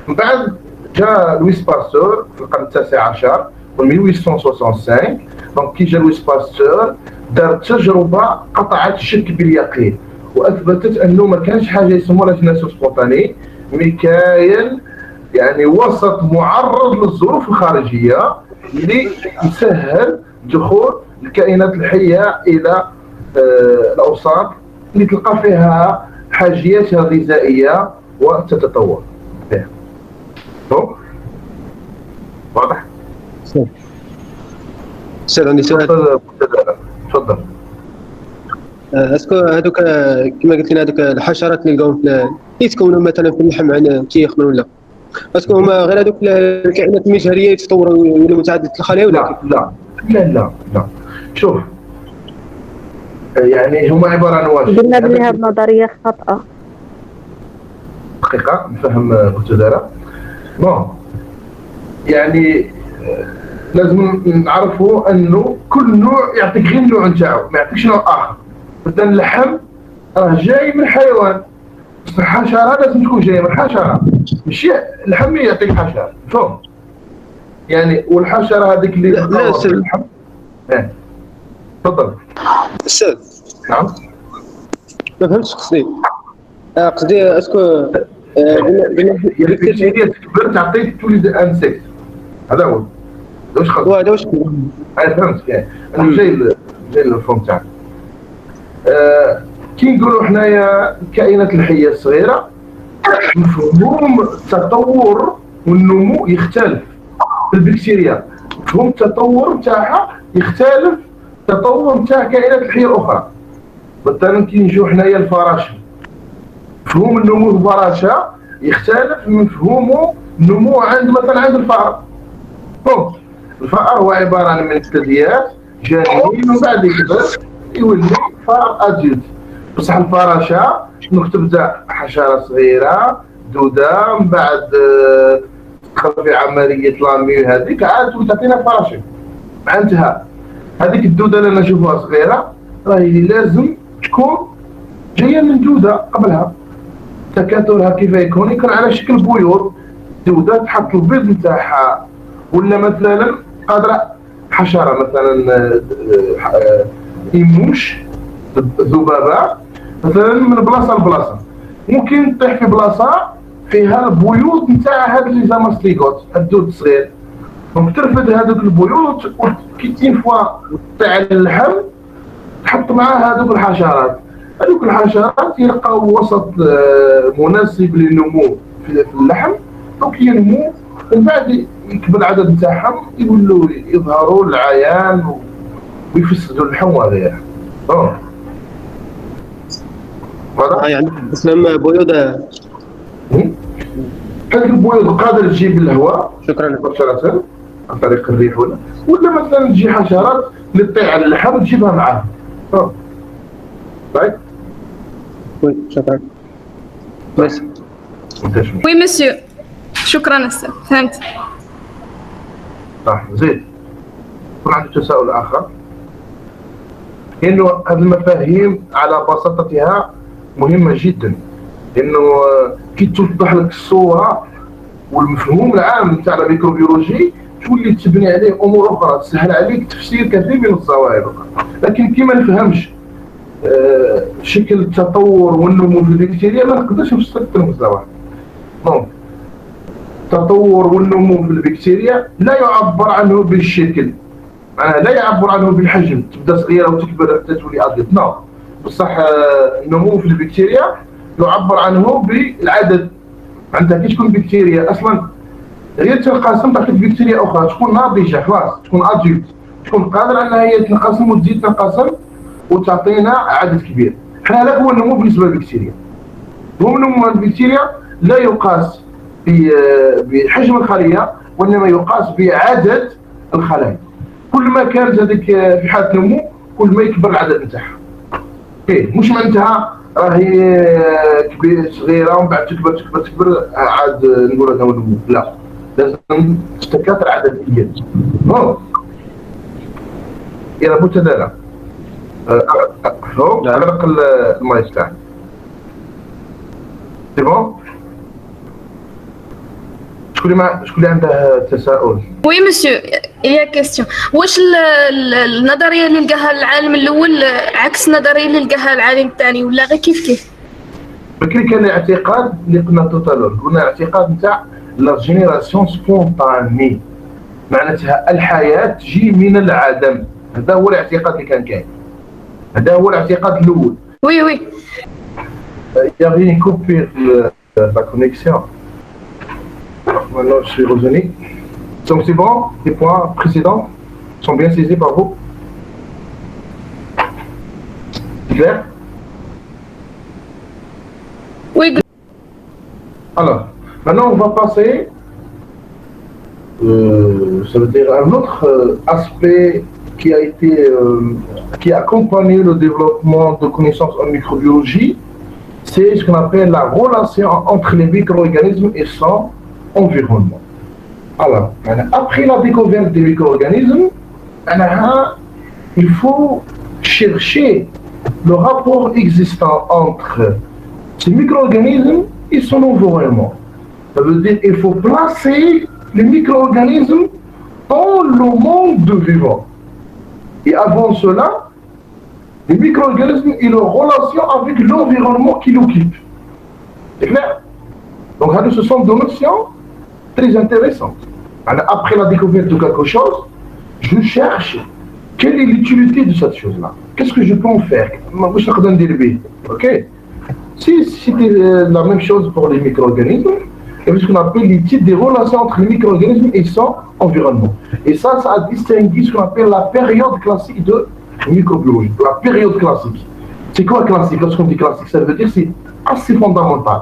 من بعد جاء لويس باستور في القرن التاسع عشر من 1865. دونك كي جا لويس باستور دار تجربه قطعت الشك باليقين واثبتت انه ما كانش حاجه يسموها جينيراسيون سبونتاني، مي كاين يعني وسط معرض للظروف الخارجيه اللي يسهل دخول الكائنات الحيه الى الاوساط اللي تلقى فيها حاجياتها الغذائيه وتتطور. واضح؟
استاذ عندي سؤال.
تفضل.
اسكو هذوك كما قلت لنا هذوك الحشرات اللي لقاهم يتكونوا مثلا في اللحم عن كيخمر ولا اسكو هما غير هذوك الكائنات المجهريه يتطوروا ويولوا متعدده الخلايا ولا
لا شوف يعني هما عباره عن واش
قلنا بلي هذه النظريه خاطئه.
دقيقه نفهم قلت دارا بون يعني لازم نعرفوا انه كل نوع يعطيك غير النوع نتاعو، ما يعطيكش نوع اخر. مثلا اللحم راه جاي من حيوان، الحشره لازم تكون جايه من حشره، ماشي اللحم يعطيك حشره. فهم يعني والحشره هذيك اللي
لا استاذ
اللحم. تفضل
استاذ.
نعم
ما فهمتش قصدي اسكو
البكتيريا تكبر تعطيك تولد انسكت، هذا هو واش خاص.
هذا واش
انا فهمت يعني انا جاي الفهم تاعك. كي نقولوا حنايا الكائنات الحيه الصغيره مفهوم التطور والنمو يختلف. البكتيريا مفهوم التطور نتاعها يختلف التطور نتاع الكائنات الحيه الاخرى. مثلا كي نجيو حنايا الفراشه، مفهوم النمو الفراشه يختلف من مفهومه النمو عند مثلا عند الفأر. الفأر هو عباره عن من الثدييات جانبين ومن بعد يكبر يولي فار ادولت. بصح الفراشه تبدا حشره صغيره دوده، من بعد تدخل في عمليه لامي هذيك عاد تعطينا فراشه. معناتها هذيك الدوده اللي نشوفها صغيره راهي لازم تكون جايه من دوده قبلها. تكاثرها كيف يكون على شكل بيوض، دوده تحط البيض نتاعها، ولا مثلا قادره حشره مثلا يموش ذبابه مثلا من بلاصه لبلاصه، ممكن تطيح في بلاصه فيها البيوض نتاع هاد لي زاماستيغوت الدود الصغير، دونك ترفد هذوك البيوض وكيتين فوا تاع اللحم تحط معاه هذوك الحشرات. هذوك الحشرات يلقاو وسط مناسب للنمو في اللحم، دونك ينمو ومن بعد يكبر العدد نتاعهم يولوا يظهروا العيان ويفسدوا اللحم وغيره.
يعني اسلام بيوض
هذاك البيوض قادر تجيب الهواء
شكرا
مباشرة عن طريق الريح ولا مثلا تجي حشرات اللي تطيح على اللحم تجيبها معاها. طيب
وي شكرا. بس
وي مسيو شكرا استاذ فهمت.
صح زيد. يكون عندي تساؤل اخر، انه هذه المفاهيم على بساطتها مهمه جدا، انه كي توضح لك الصوره والمفهوم العام نتاع الميكروبيولوجي تولي تبني عليه امور اخرى تسهل عليك تفسير كثير من الظواهر الاخرى. لكن كي ما نفهمش شكل التطور والنمو في البكتيريا ما نقدرش نفسر لهم الظواهر. دونك التطور والنمو في البكتيريا لا يعبر عنه بالشكل، معناها لا يعبر عنه بالحجم، تبدا صغيره وتكبر حتى تولي ابيض، نو. بصح النمو في البكتيريا يعبر عنه بالعدد. عندها كي تكون بكتيريا اصلا غير تنقسم تعطيك بكتيريا اخرى تكون ناضجه خلاص، تكون ادولت، تكون قادره انها هي تنقسم وتزيد تنقسم وتعطينا عدد كبير. حنا هذا هو النمو بالنسبه للبكتيريا. هو النمو البكتيريا لا يقاس بحجم الخليه وانما يقاس بعدد الخلايا. كل ما كانت هذيك في حاله نمو كل ما يكبر العدد نتاعها. مش معناتها راهي كبيره صغيره ومن بعد تكبر تكبر تكبر عاد نقول هذا هو النمو، لا، لازم تتكاثر عدديا. الى متداله. هو
نعم.
اغلق المايك تاعك. سي بون. شكون اللي عنده تساؤل؟
وي مسيو يا كيستيون، واش النظريه اللي لقاها العالم الاول عكس النظريه اللي لقاها العالم الثاني، ولا غير كيف؟
بكري كان اعتقاد اللي قلنا توتالور، قلنا اعتقاد نتاع لا جينيراسيون سبونطاني، معناتها الحياه تجي من العدم. هذا هو الاعتقاد اللي كان كاين، هذا هو الاعتقاد الاول.
وي
يا une coupure la connexion. Maintenant je suis revenu. Donc c'est bon, les points précédents sont bien saisis par vous. C'est clair?
وي
Alors, maintenant on va passer, ça veut dire un autre aspect qui a accompagné le développement de connaissances en microbiologie, c'est ce qu'on appelle la relation entre les micro-organismes et son environnement. Alors, après la découverte des micro-organismes, il faut chercher le rapport existant entre ces micro-organismes et son environnement. Ça veut dire qu'il faut placer les micro-organismes dans le monde vivant. Et avant cela, les micro-organismes et leur relation avec l'environnement qui l'occupe. C'est clair? Donc, ce sont deux notions très intéressantes. Après la découverte de quelque chose, je cherche quelle est l'utilité de cette chose-là. Qu'est-ce que je peux en faire? Ok? Si c'était la même chose pour les micro-organismes, il y a ce qu'on appelle l'étude des relations entre les micro-organismes et son environnement. Et ça a distingué ce qu'on appelle la période classique de microbiologie. La période classique. C'est quoi classique? Lorsqu'on dit classique, ça veut dire que c'est assez fondamental.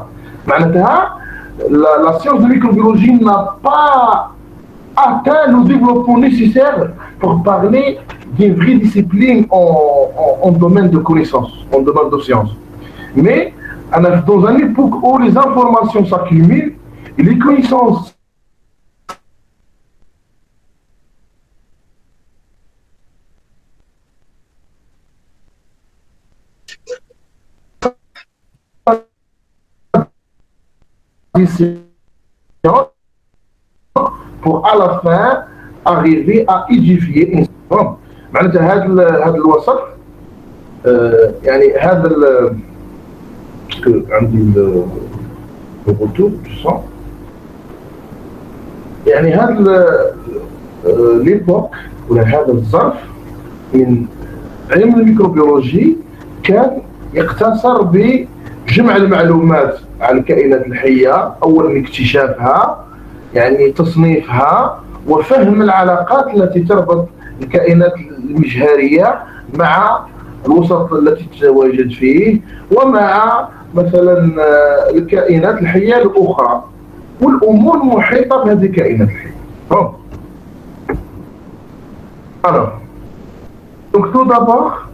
La science de microbiologie n'a pas atteint le développement nécessaire pour parler d'une vraie discipline en domaine de connaissances, en domaine de science. Mais dans une époque où les informations s'accumulent et les connaissances pour à la fin arriver à édifier une forme. معناتها هذا الوسط يعني هذا باسكو عندي الرطوب صح يعني هذا ليبوك ولا هذا الظرف من علم الميكروبيولوجي كان يقتصر بجمع المعلومات عن الكائنات الحية، أولا اكتشافها يعني تصنيفها وفهم العلاقات التي تربط الكائنات المجهرية مع الوسط التي تتواجد فيه ومع مثلا الكائنات الحية الأخرى والأمور المحيطة بهذه الكائنات الحية. Alors, donc tout d'abord,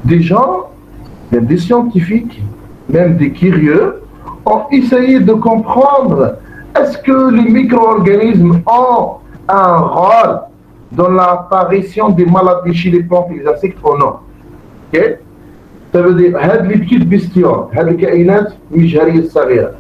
des gens, même des scientifiques, même des curieux, ont essayé de comprendre est-ce que les micro-organismes ont un rôle dans l'apparition des maladies chez les plantes et les insectes ou non. Okay? Ça veut dire هذه les petites bestioles، هذه الكائنات المجهرية الصغيرة،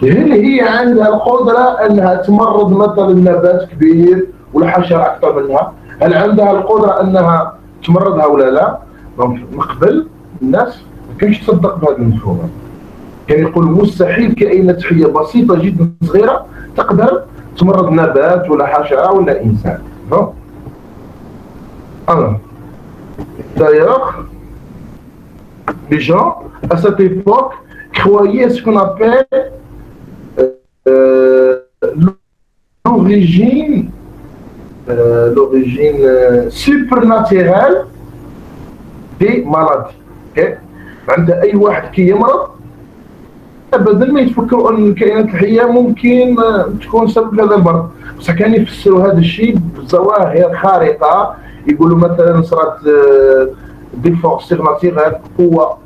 هل هي عندها القدرة أنها تمرض مثلا نبات كبير ولا حشرة أكثر منها؟ هل عندها القدرة أنها تمرضها ولا لا؟ من قبل الناس ما كانش تصدق بهذه المفهومات. كان يقول مستحيل كائنات حية بسيطة جدا صغيرة تقدر تمرض نبات ولا حشرة ولا إنسان. Alors, d'ailleurs, les gens à cette époque croyaient à ce qu'on appelle l'origine supernaturelle des maladies. عند أي واحد كي يمرض أبدا ما يتفكروا أن الكائنات الحية ممكن تكون سبب هذا المرض، بصح كانوا يفسروا هذا الشيء بظواهر خارقة، يقولوا مثلا صارت دي فورس سيغناتيغال، قوة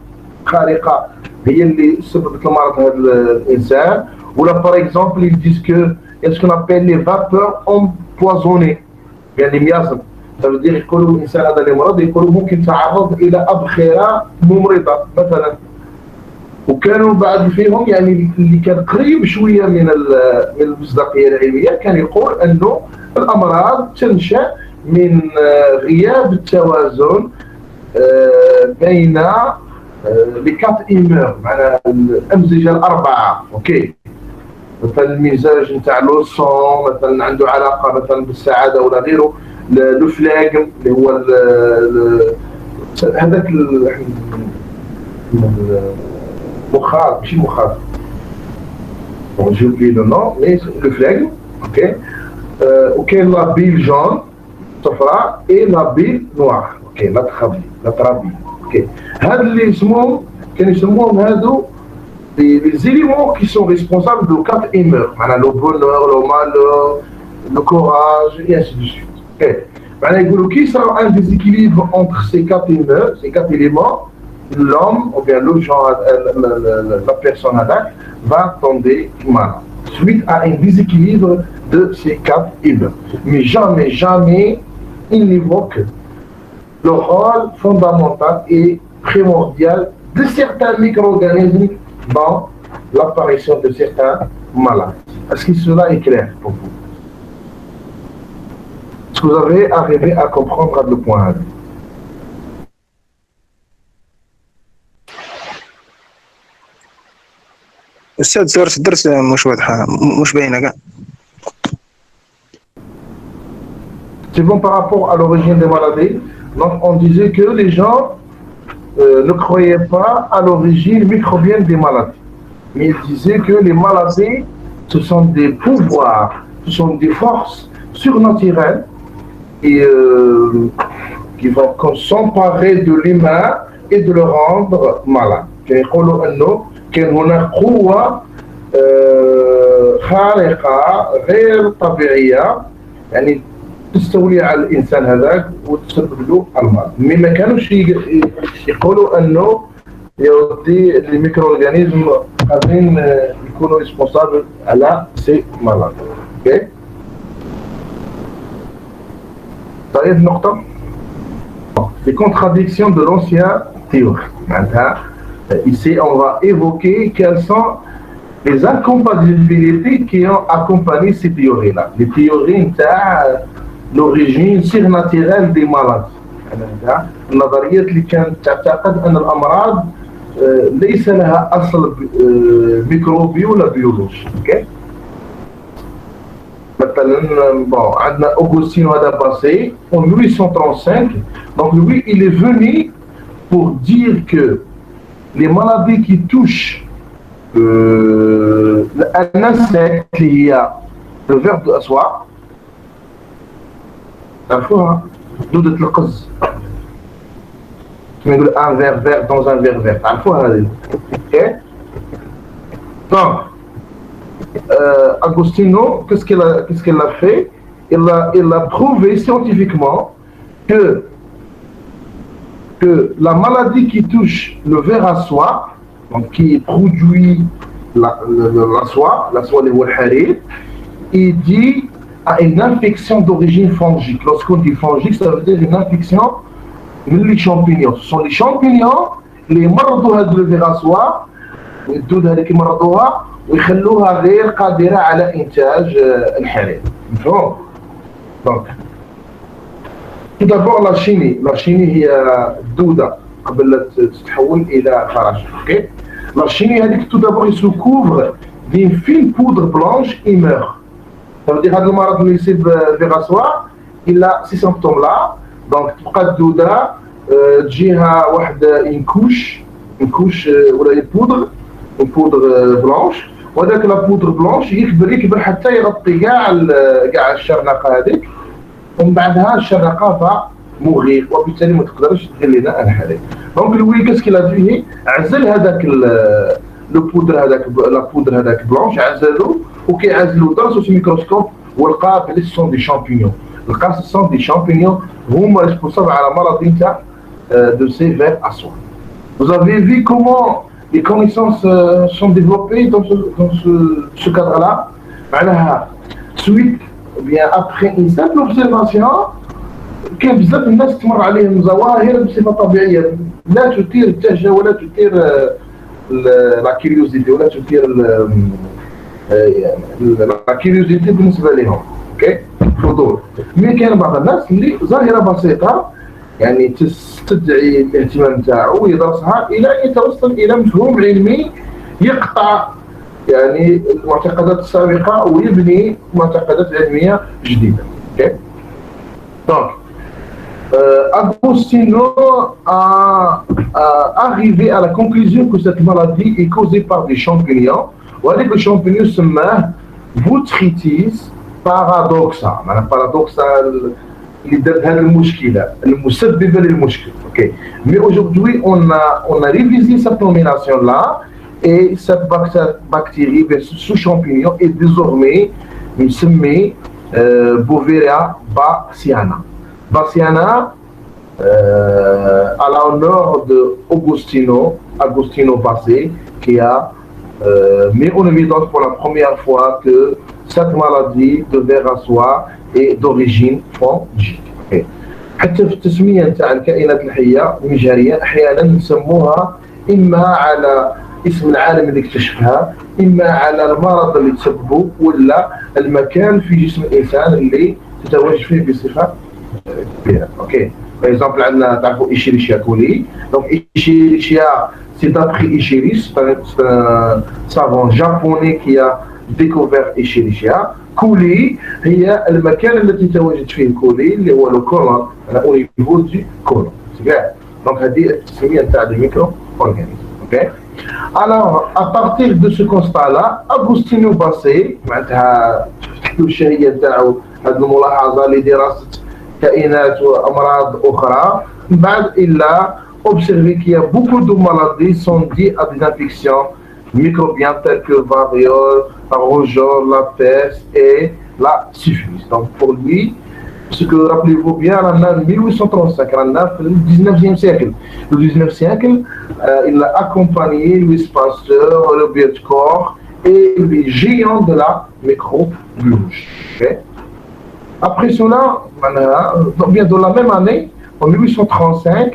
خارقة هي اللي سببت المرض هذا الإنسان، ولا باغ اكزومبل ils disent que est-ce qu'on appelle les vapeurs empoisonnées، يعني مياسم فبدي يقولوا الانسان هذا اللي مرض يقولوا ممكن تعرض الى ابخره ممرضه مثلا. وكانوا بعد فيهم يعني اللي كان قريب شويه من المصداقيه العلميه كان يقول انه الامراض تنشا من غياب التوازن بين لي كات ايمور، معناها الامزجه الاربعه. اوكي، مثلا المزاج نتاع لو سون مثلا عنده علاقه مثلا بالسعاده ولا غيره، لو فلاغم اللي هو هذاك المخاط، ماشي المخاط، جو بلي لو نو مي لو فلاغم. اوكي، وكاين لا بيل جون صفراء اي لا بيل نوار. اوكي، لا ترابي. اوكي، هاد اللي يسموهم كانوا يسموهم هادو les éléments qui sont responsables de 4 humeurs, le bonheur, le malheur, le courage, et ainsi de suite. Qu'il sera un déséquilibre entre ces 4 humeurs, ces 4 éléments, l'homme, ou bien le genre, la personne va tomber malade, suite à un déséquilibre de ces 4 humeurs. Mais jamais, il n'évoque le rôle fondamental et primordial de certains micro-organismes dans l'apparition de certains malades. Est-ce que cela est clair pour vous? Est-ce que vous avez arrivé à comprendre le point?
أستاذ صورة الدرس مش واضحة، مش باينة كاع.
C'est bon par rapport à l'origine des maladies. Donc on disait que les gens ne croyaient pas à l'origine microbienne des maladies. Mais ils disaient que les maladies, ce sont des pouvoirs, ce sont des forces surnaturelles et, qui vont s'emparer de l'humain et de le rendre malade. يقولوا أنه كان هناك قوة خارقة غير طبيعية يعني تستولي على الانسان هذاك وتسبب له المرض. مي ما كانوش يقولوا انه يودي لي ميكرو اورغانيزم قادرين يكونوا ريسبونسابل على سي مرض. اوكي، طيب نقطة les contradictions de l'ancien théorie. Maintenant, ici on va évoquer quelles sont les incompatibilités qui ont accompagné ces théories-là. Les théories l'origine surnaturelle des maladies. النظريات اللي كانت تعتقد ان الامراض ليس لها اصل ميكروبي ولا بيولوجي. اوكي، مثلا عندنا Augustine هذا باسي en 1835. Donc lui il est venu pour dire que les maladies qui touchent un insecte اللي هي le ver de soie تعرفوها، دودة القز كما يقول ان فير dans un verre vert، تعرفوها هذه. اوكي، donc Agostino qu'est-ce qu'il a fait? Il a prouvé scientifiquement que la maladie qui touche le ver à soie, donc qui produit la soie اللي هو الحرير، il dit à une infection d'origine fongique. Lorsqu'on dit fongique, ça veut dire une infection من les champignons. Ce sont les champignons اللي يمرضوا هذا الفير à soie، والدود هذيك يمرضوها ويخلوها غير قادرة على إنتاج الحرير. مفهوم؟ Donc tout d'abord la chimie هي الدودة قبل لا تتحول إلى فراش. اوكي، la chimie هذيك tout d'abord il se couvre d'une fine poudre blanche et meurt. Ça veut dire هذا المرض اللي يصيب الفير à soie il a ces symptômes là. Donc تبقى الدودة تجيها واحد une couche ولا une poudre blanche، وهذاك لا بودر بلونش يكبر حتى يغطي كاع الشرنقة هذيك، ومن بعدها الشرنقة فمغير وبالتالي ما تقدرش تدير لنا الحرير. دونك لوي كاسكيلا فيه عزل هذاك لو بودر هذاك بلونش عزلو، وكيعزلو درسو في ميكروسكوب ولقى بلي سون دي شامبينيون. لقى سون دي شامبينيون هما ريسبونسابل على مرض نتاع de ces vers à soie. Vous avez vu comment les connaissances sont développées dans ce cadre-là. Suite, bien après une simple observation, كاين بزاف الناس تمر عليهم ظواهر بصفه طبيعيه لا تثير الدهشه ولا تثير لا كيوريوزيتي ولا تثير لا كيوريوزيتي بالنسبه لهم. اوكي فضول. مي كاين بعض الناس اللي ظاهره بسيطه يعني تستدعي الاهتمام نتاعو ويدرسها الى ان يتوصل الى مفهوم علمي يقطع يعني المعتقدات السابقه ويبني معتقدات علميه جديده. اوكي دونك Agostino a arrivé à la conclusion que cette maladie est causée par des champignons. وهذيك الشامبينيون سماه بوتريتيس بارادوكسا. معناها بارادوكسا اللي دار هذه المشكله المسببه للمشكل. اوكي مي aujourd'hui on a révisé cette nomination là et cette bactérie ce champignon est désormais مسمي Beauveria bassiana. Bassiana à l'honneur de Agostino Bassi qui a mis en évidence pour la première fois que cette maladie de Verassois est d'origine fongique. حتى في التسميه نتاع الكائنات الحيه المجهريه احيانا نسموها اما على اسم العالم اللي اكتشفها اما على المرض اللي تسببه ولا المكان في جسم الانسان اللي تتواجد فيه بصفه كبيره. اوكي باغ اكزومبل عندنا تعرفوا ايشيريشيا كولي. دونك ايشيريشيا سي دابري ايشيريس سافون جابوني كي ا ديكوفير ايشيريشيا. كولي هي المكان الذي تواجد فيه كولي اللي هو لو كولون او نيفو دي كولون. دونك هذه التسميه نتاع الميكرو اورغانيزم. اوكي alors à partir de ce constat là Agostino Bassi معناتها فتحوا الشهيه نتاعو هذه الملاحظه لدراسه كائنات وامراض اخرى. من بعد الا observé qu'il y a beaucoup de maladies sont dues à des infections microbiennes telles que variole, la rougeole, la peste et la syphilis. Donc pour lui, ce que rappelez-vous bien, en 1835, dans le 19e siècle. Le 19e siècle, il a accompagné Louis Pasteur, Robert Koch et les géants de la microbiologie. Okay? Après cela, bien de la même année, en 1835,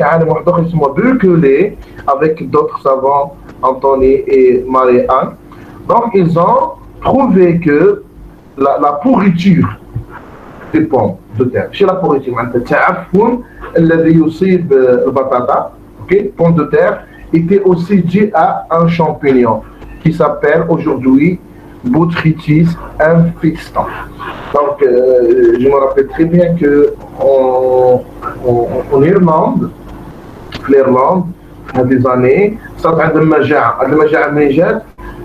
Berkeley, avec d'autres savants, Anthony et Marie-Anne, donc ils ont trouvé que la pourriture des pommes de terre, chez la pourriture, التعفن الذي يصيب البطاطا, pommes de terre, était aussi dû à un champignon qui s'appelle aujourd'hui Botrytis infestant. Donc, je me rappelle très bien que en Irlande, l'Irlande, هذه des années, صارت عندهم مجاعة. المجاعة منين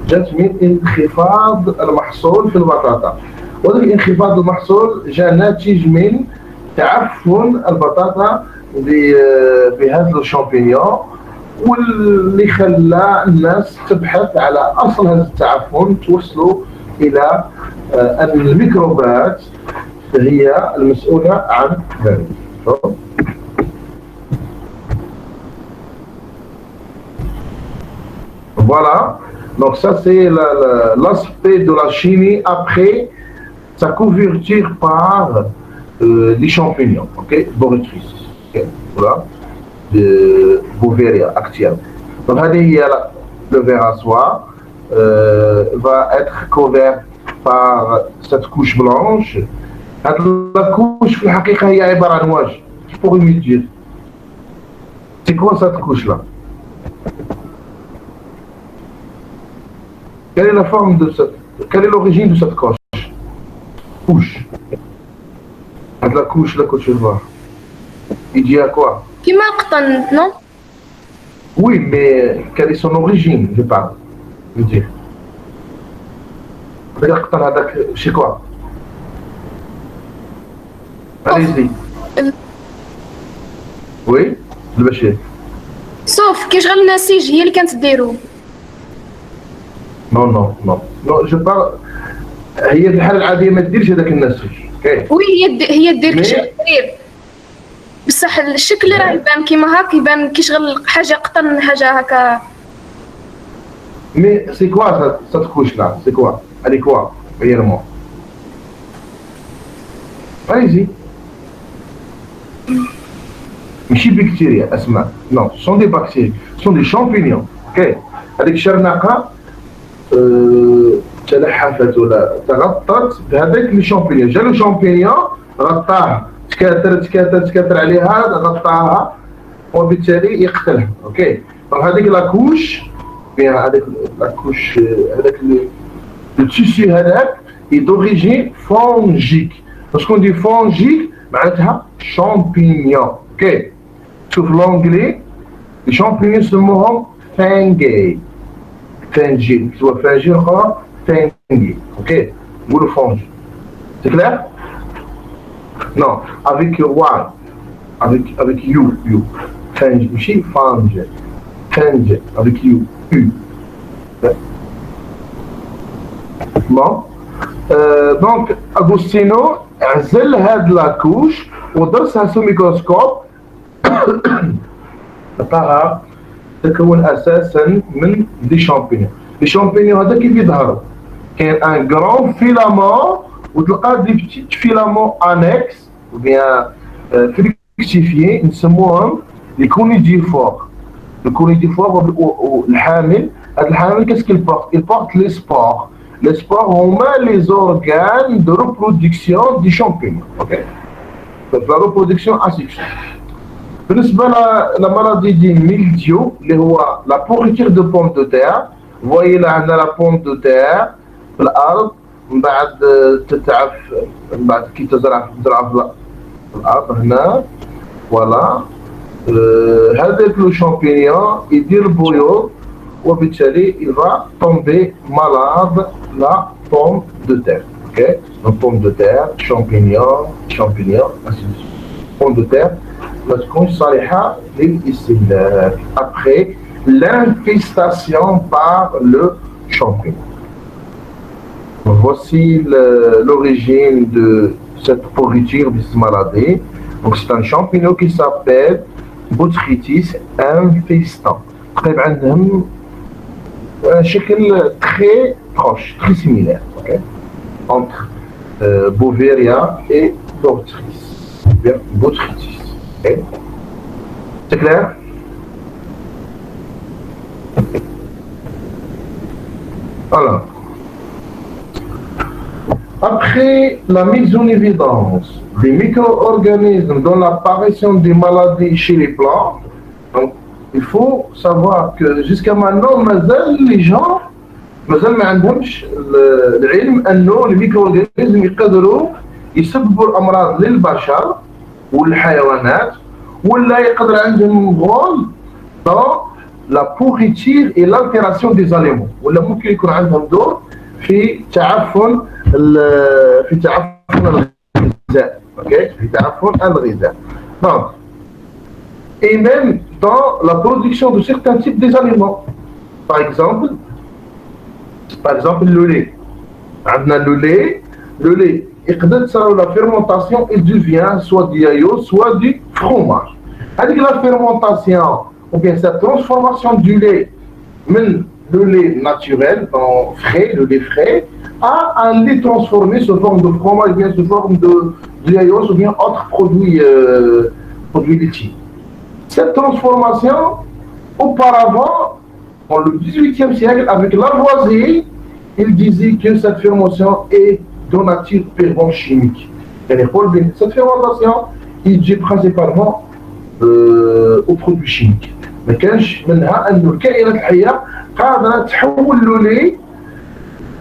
جات من انخفاض المحصول في البطاطا. وهذا الانخفاض المحصول جاء ناتج من تعفن البطاطا بهذا الشامبينيون واللي خلى الناس تبحث على اصل هذا التعفن. توصلوا الى ان الميكروبات هي المسؤوله عن ذلك. Voilà, donc ça c'est l'aspect de la chimie après sa couverture par les champignons, ok, Botrytis, okay, voilà, de Beauveria actuelle. Donc le ver à soie va être couvert par cette couche blanche. La couche, في الحقيقة هي عبارة عن واش. Je pourrais me dire, c'est quoi cette couche là? Quelle est la forme de cette, quelle est l'origine de cette couche? La couche, la couche noire. Il dit à quoi?
Qui m'a non?
Oui, mais quelle est son origine, je parle. Je veux dire. C'est quoi? Allez-y. Oui, le bâcher.
صوف كيشغل النسيج هي اللي كانت ديرو.
Non, non, non. Non, je parle. هي في الحالة العادية ما تديرش هذاك النسيج.
وي هي دير كتشرير. بصح الشكل راه يبان كيما هاك يبان كيشغل حاجة قطن حاجة هكا.
Mais c'est quoi cette couche là? C'est quoi? Elle est quoi réellement? Allez-y. ماشي بكتيريا اسمع نو سون دي بكتيريا سون دي شامبينيون اوكي هذيك الشرنقه تلحفت ولا تغطت بهذاك لي شامبينيون جا لو شامبينيون غطاها تكاثر عليها غطاها وبالتالي يقتلها اوكي دونك هذيك لاكوش بين هذاك لاكوش هذاك لو تيسي هذاك اي دوريجين فونجيك باسكو دي فونجيك معناتها شامبينيون اوكي شوف لونجلي لي شامبينيون يسموهم فانجي فانجي سوا فانجي اخرى فانجي اوكي نقولوا فونجي سي كلير non avec y avec you fange ماشي fange fange avec you u bon donc Agostino عزل هاد لاكوش ودرسها سو ميكروسكوب لقاها تكون اساسا من دي شامبينيون لي شامبينيون هذا كيف يظهروا كاين ان غران فيلامون وتلقى دي بتيت فيلامون انكس ou bien fructifiés نسموهم لي كونيديفور لو كونيديفور والحامل هذا الحامل كاس كيل بورت il porte les spores les spores هما les organes de reproduction des champignons ok donc la reproduction asexuelle بالنسبه لمرض دي ميلديو اللي هو لا بوريتير دو بوم دو تير فوايي عندنا لا بوم دو تير في الارض من بعد تتعف من بعد كي تزرع في الارض هنا فوالا هذاك لو شامبينيون يدير بويض وبالتالي il va tomber malade la pomme de terre ok donc pomme de terre champignon ainsi de suite pomme de terre ما تكونش صالحة للاستهلاك après l'infestation par le champignon. Voici l'origine de cette pourriture de cette maladie. Donc c'est un champignon qui s'appelle Botrytis infestant. تقريب عندهم شكل très proche, très similaire, okay? Entre Beauveria et Botrytis. Botrytis. Okay? C'est clair? Alors, après la mise en évidence des micro-organismes dans l'apparition des maladies chez les plantes, donc, il faut savoir que jusqu'à maintenant, les gens ما عندهمش العلم انه الميكرو-organismes يقدروا يسببوا الامراض للبشر والحيوانات ولا يقدر عندهم رول dans la pourriture et l'altération des aliments ولا ممكن يكون عندهم دور في تعفن الغذاء اوكي في تعفن الغذاء donc et même dans la production de certains types des aliments par exemple le lait عندنا le lait يقدر تصير la fermentation il devient soit du yaourt soit du fromage هذيك la fermentation ou bien cette transformation du lait من le lait naturel en frais, le lait frais à un lait transformé sous forme de fromage, bien sous forme de yaourt ou bien autres produits laitiers. Cette transformation, auparavant, dans le XVIIIe siècle, avec Lavoisier, il disait que cette fermentation est de nature purement chimique. Cette fermentation est due principalement aux produits chimiques. ما كانش منها انه الكائنات الحيه قادره تحول لولي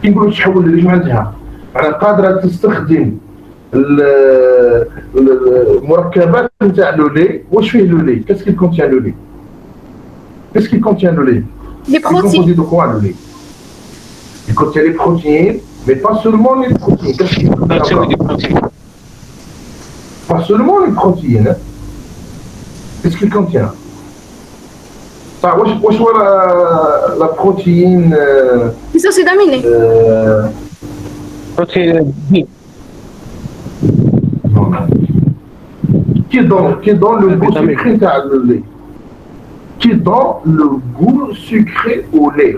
كي نقولوا تحول لولي معناتها قادره تستخدم المركبات نتاع لولي واش فيه لولي كاسكي كونتيان لولي كاسكي كونتيان لولي
لي بروتين
دو كوا لولي il contient les protéines mais pas seulement les protéines pas seulement les protéines qu'est-ce qu'il contient واش هو لا بروتين
ليسوسيد اميني
بروتين بي
qui donne le goût sucré تاع اللي qui donne le goût sucré au lait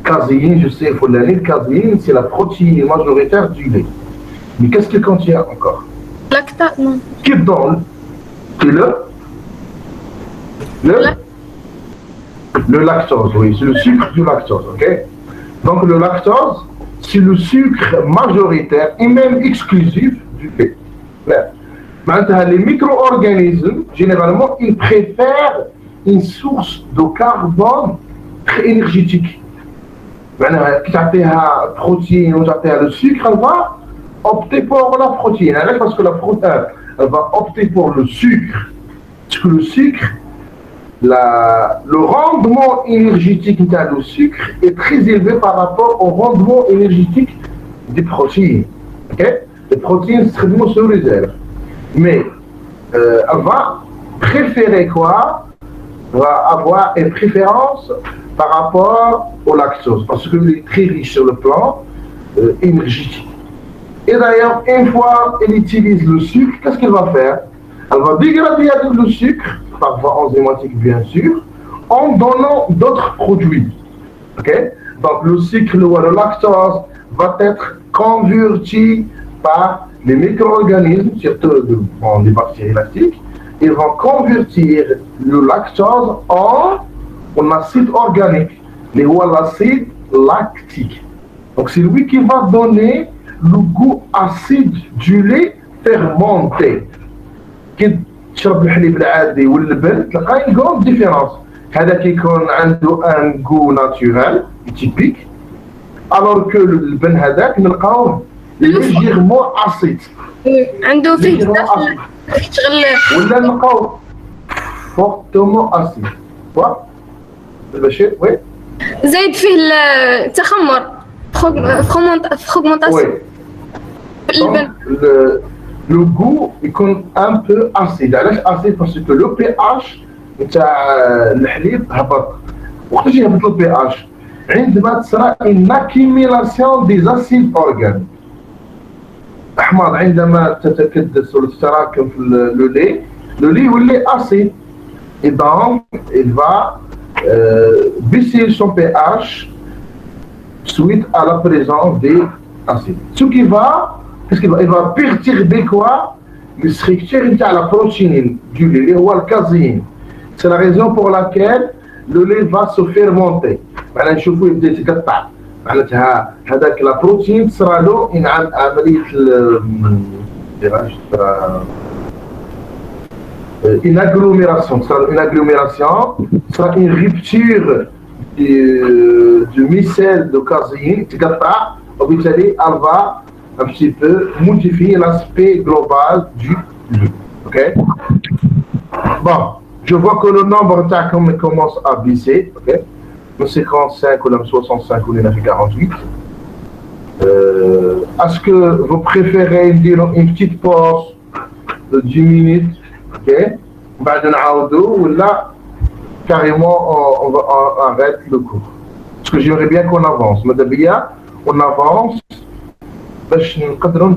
caséine je sais فلاني الكازيين c'est la protéine majoritaire du lait mais qu'est-ce qu'il contient encore
لاكتا non
C'est le lactose, oui, c'est le sucre du lactose, ok? Donc le lactose, c'est le sucre majoritaire et même exclusif du lait. Maintenant, les micro-organismes, généralement, ils préfèrent une source de carbone très énergétique. Maintenant, si tu as la protéine ou tu as le sucre, elle va opter pour la protéine. Parce que la protéine, elle va opter pour le sucre. Parce que le sucre, le rendement énergétique du sucre est très élevé par rapport au rendement énergétique des protéines. Okay? Les protéines, c'est très bien sur les réserve. Mais elle va préférer quoi? Va avoir une préférence par rapport au lactose, parce qu'il est très riche sur le plan énergétique. Et d'ailleurs, une fois qu'elle utilise le sucre, qu'est-ce qu'elle va faire? Elle va dégrader le sucre, par voie enzymatique bien sûr, en donnant d'autres produits. Okay? Donc le sucre, le lactose, va être converti par les micro-organismes, surtout les bactéries lactiques. Ils vont convertir le lactose en acide organique, l'acide lactique. Donc c'est lui qui va donner le goût acide du lait fermenté. كي تشرب الحليب العادي واللبن تلقى une grande différence. هذا كيكون عنده un goût naturel typique, alors que اللبن هذاك نلقاوه légèrement acide.
عنده فيه تشغل
ولا نلقاو fortement acide. Quoi البشير وي
زايد فيه التخمر فروغمونطاسيون اللبن.
Le goût يكون un peu acide. علاش acide؟ parce que le pH نتاع الحليب هبط. وقتاش يهبط le pH؟ عندما تصرى une accumulation des acides organiques. أحماض عندما تتكدس ولا تتراكم في le lait يولي acide. Et donc il va baisser son pH suite à la présence des acides. Ce qui va Qu'est-ce qu'il va? Il va perturber quoi? Le structure de la protéine du lait, ou le caséine. C'est la raison pour laquelle le lait va se fermenter. Maintenant, je vous dis que la protéine sera là une agglomération. Une agglomération sera une rupture du micelle de caséine. Elle va un petit peu modifier l'aspect global du lait. Ok? Bon, je vois que le nombre d'attaques commence à baisser. Ok? Le 55 ou le 65 ou le 48. Est-ce que vous préférez dire une petite pause de 10 minutes? Ok? Ou là, carrément, on arrête le cours. Parce que j'aimerais bien qu'on avance. Madame Bia, on avance. باش نقدروا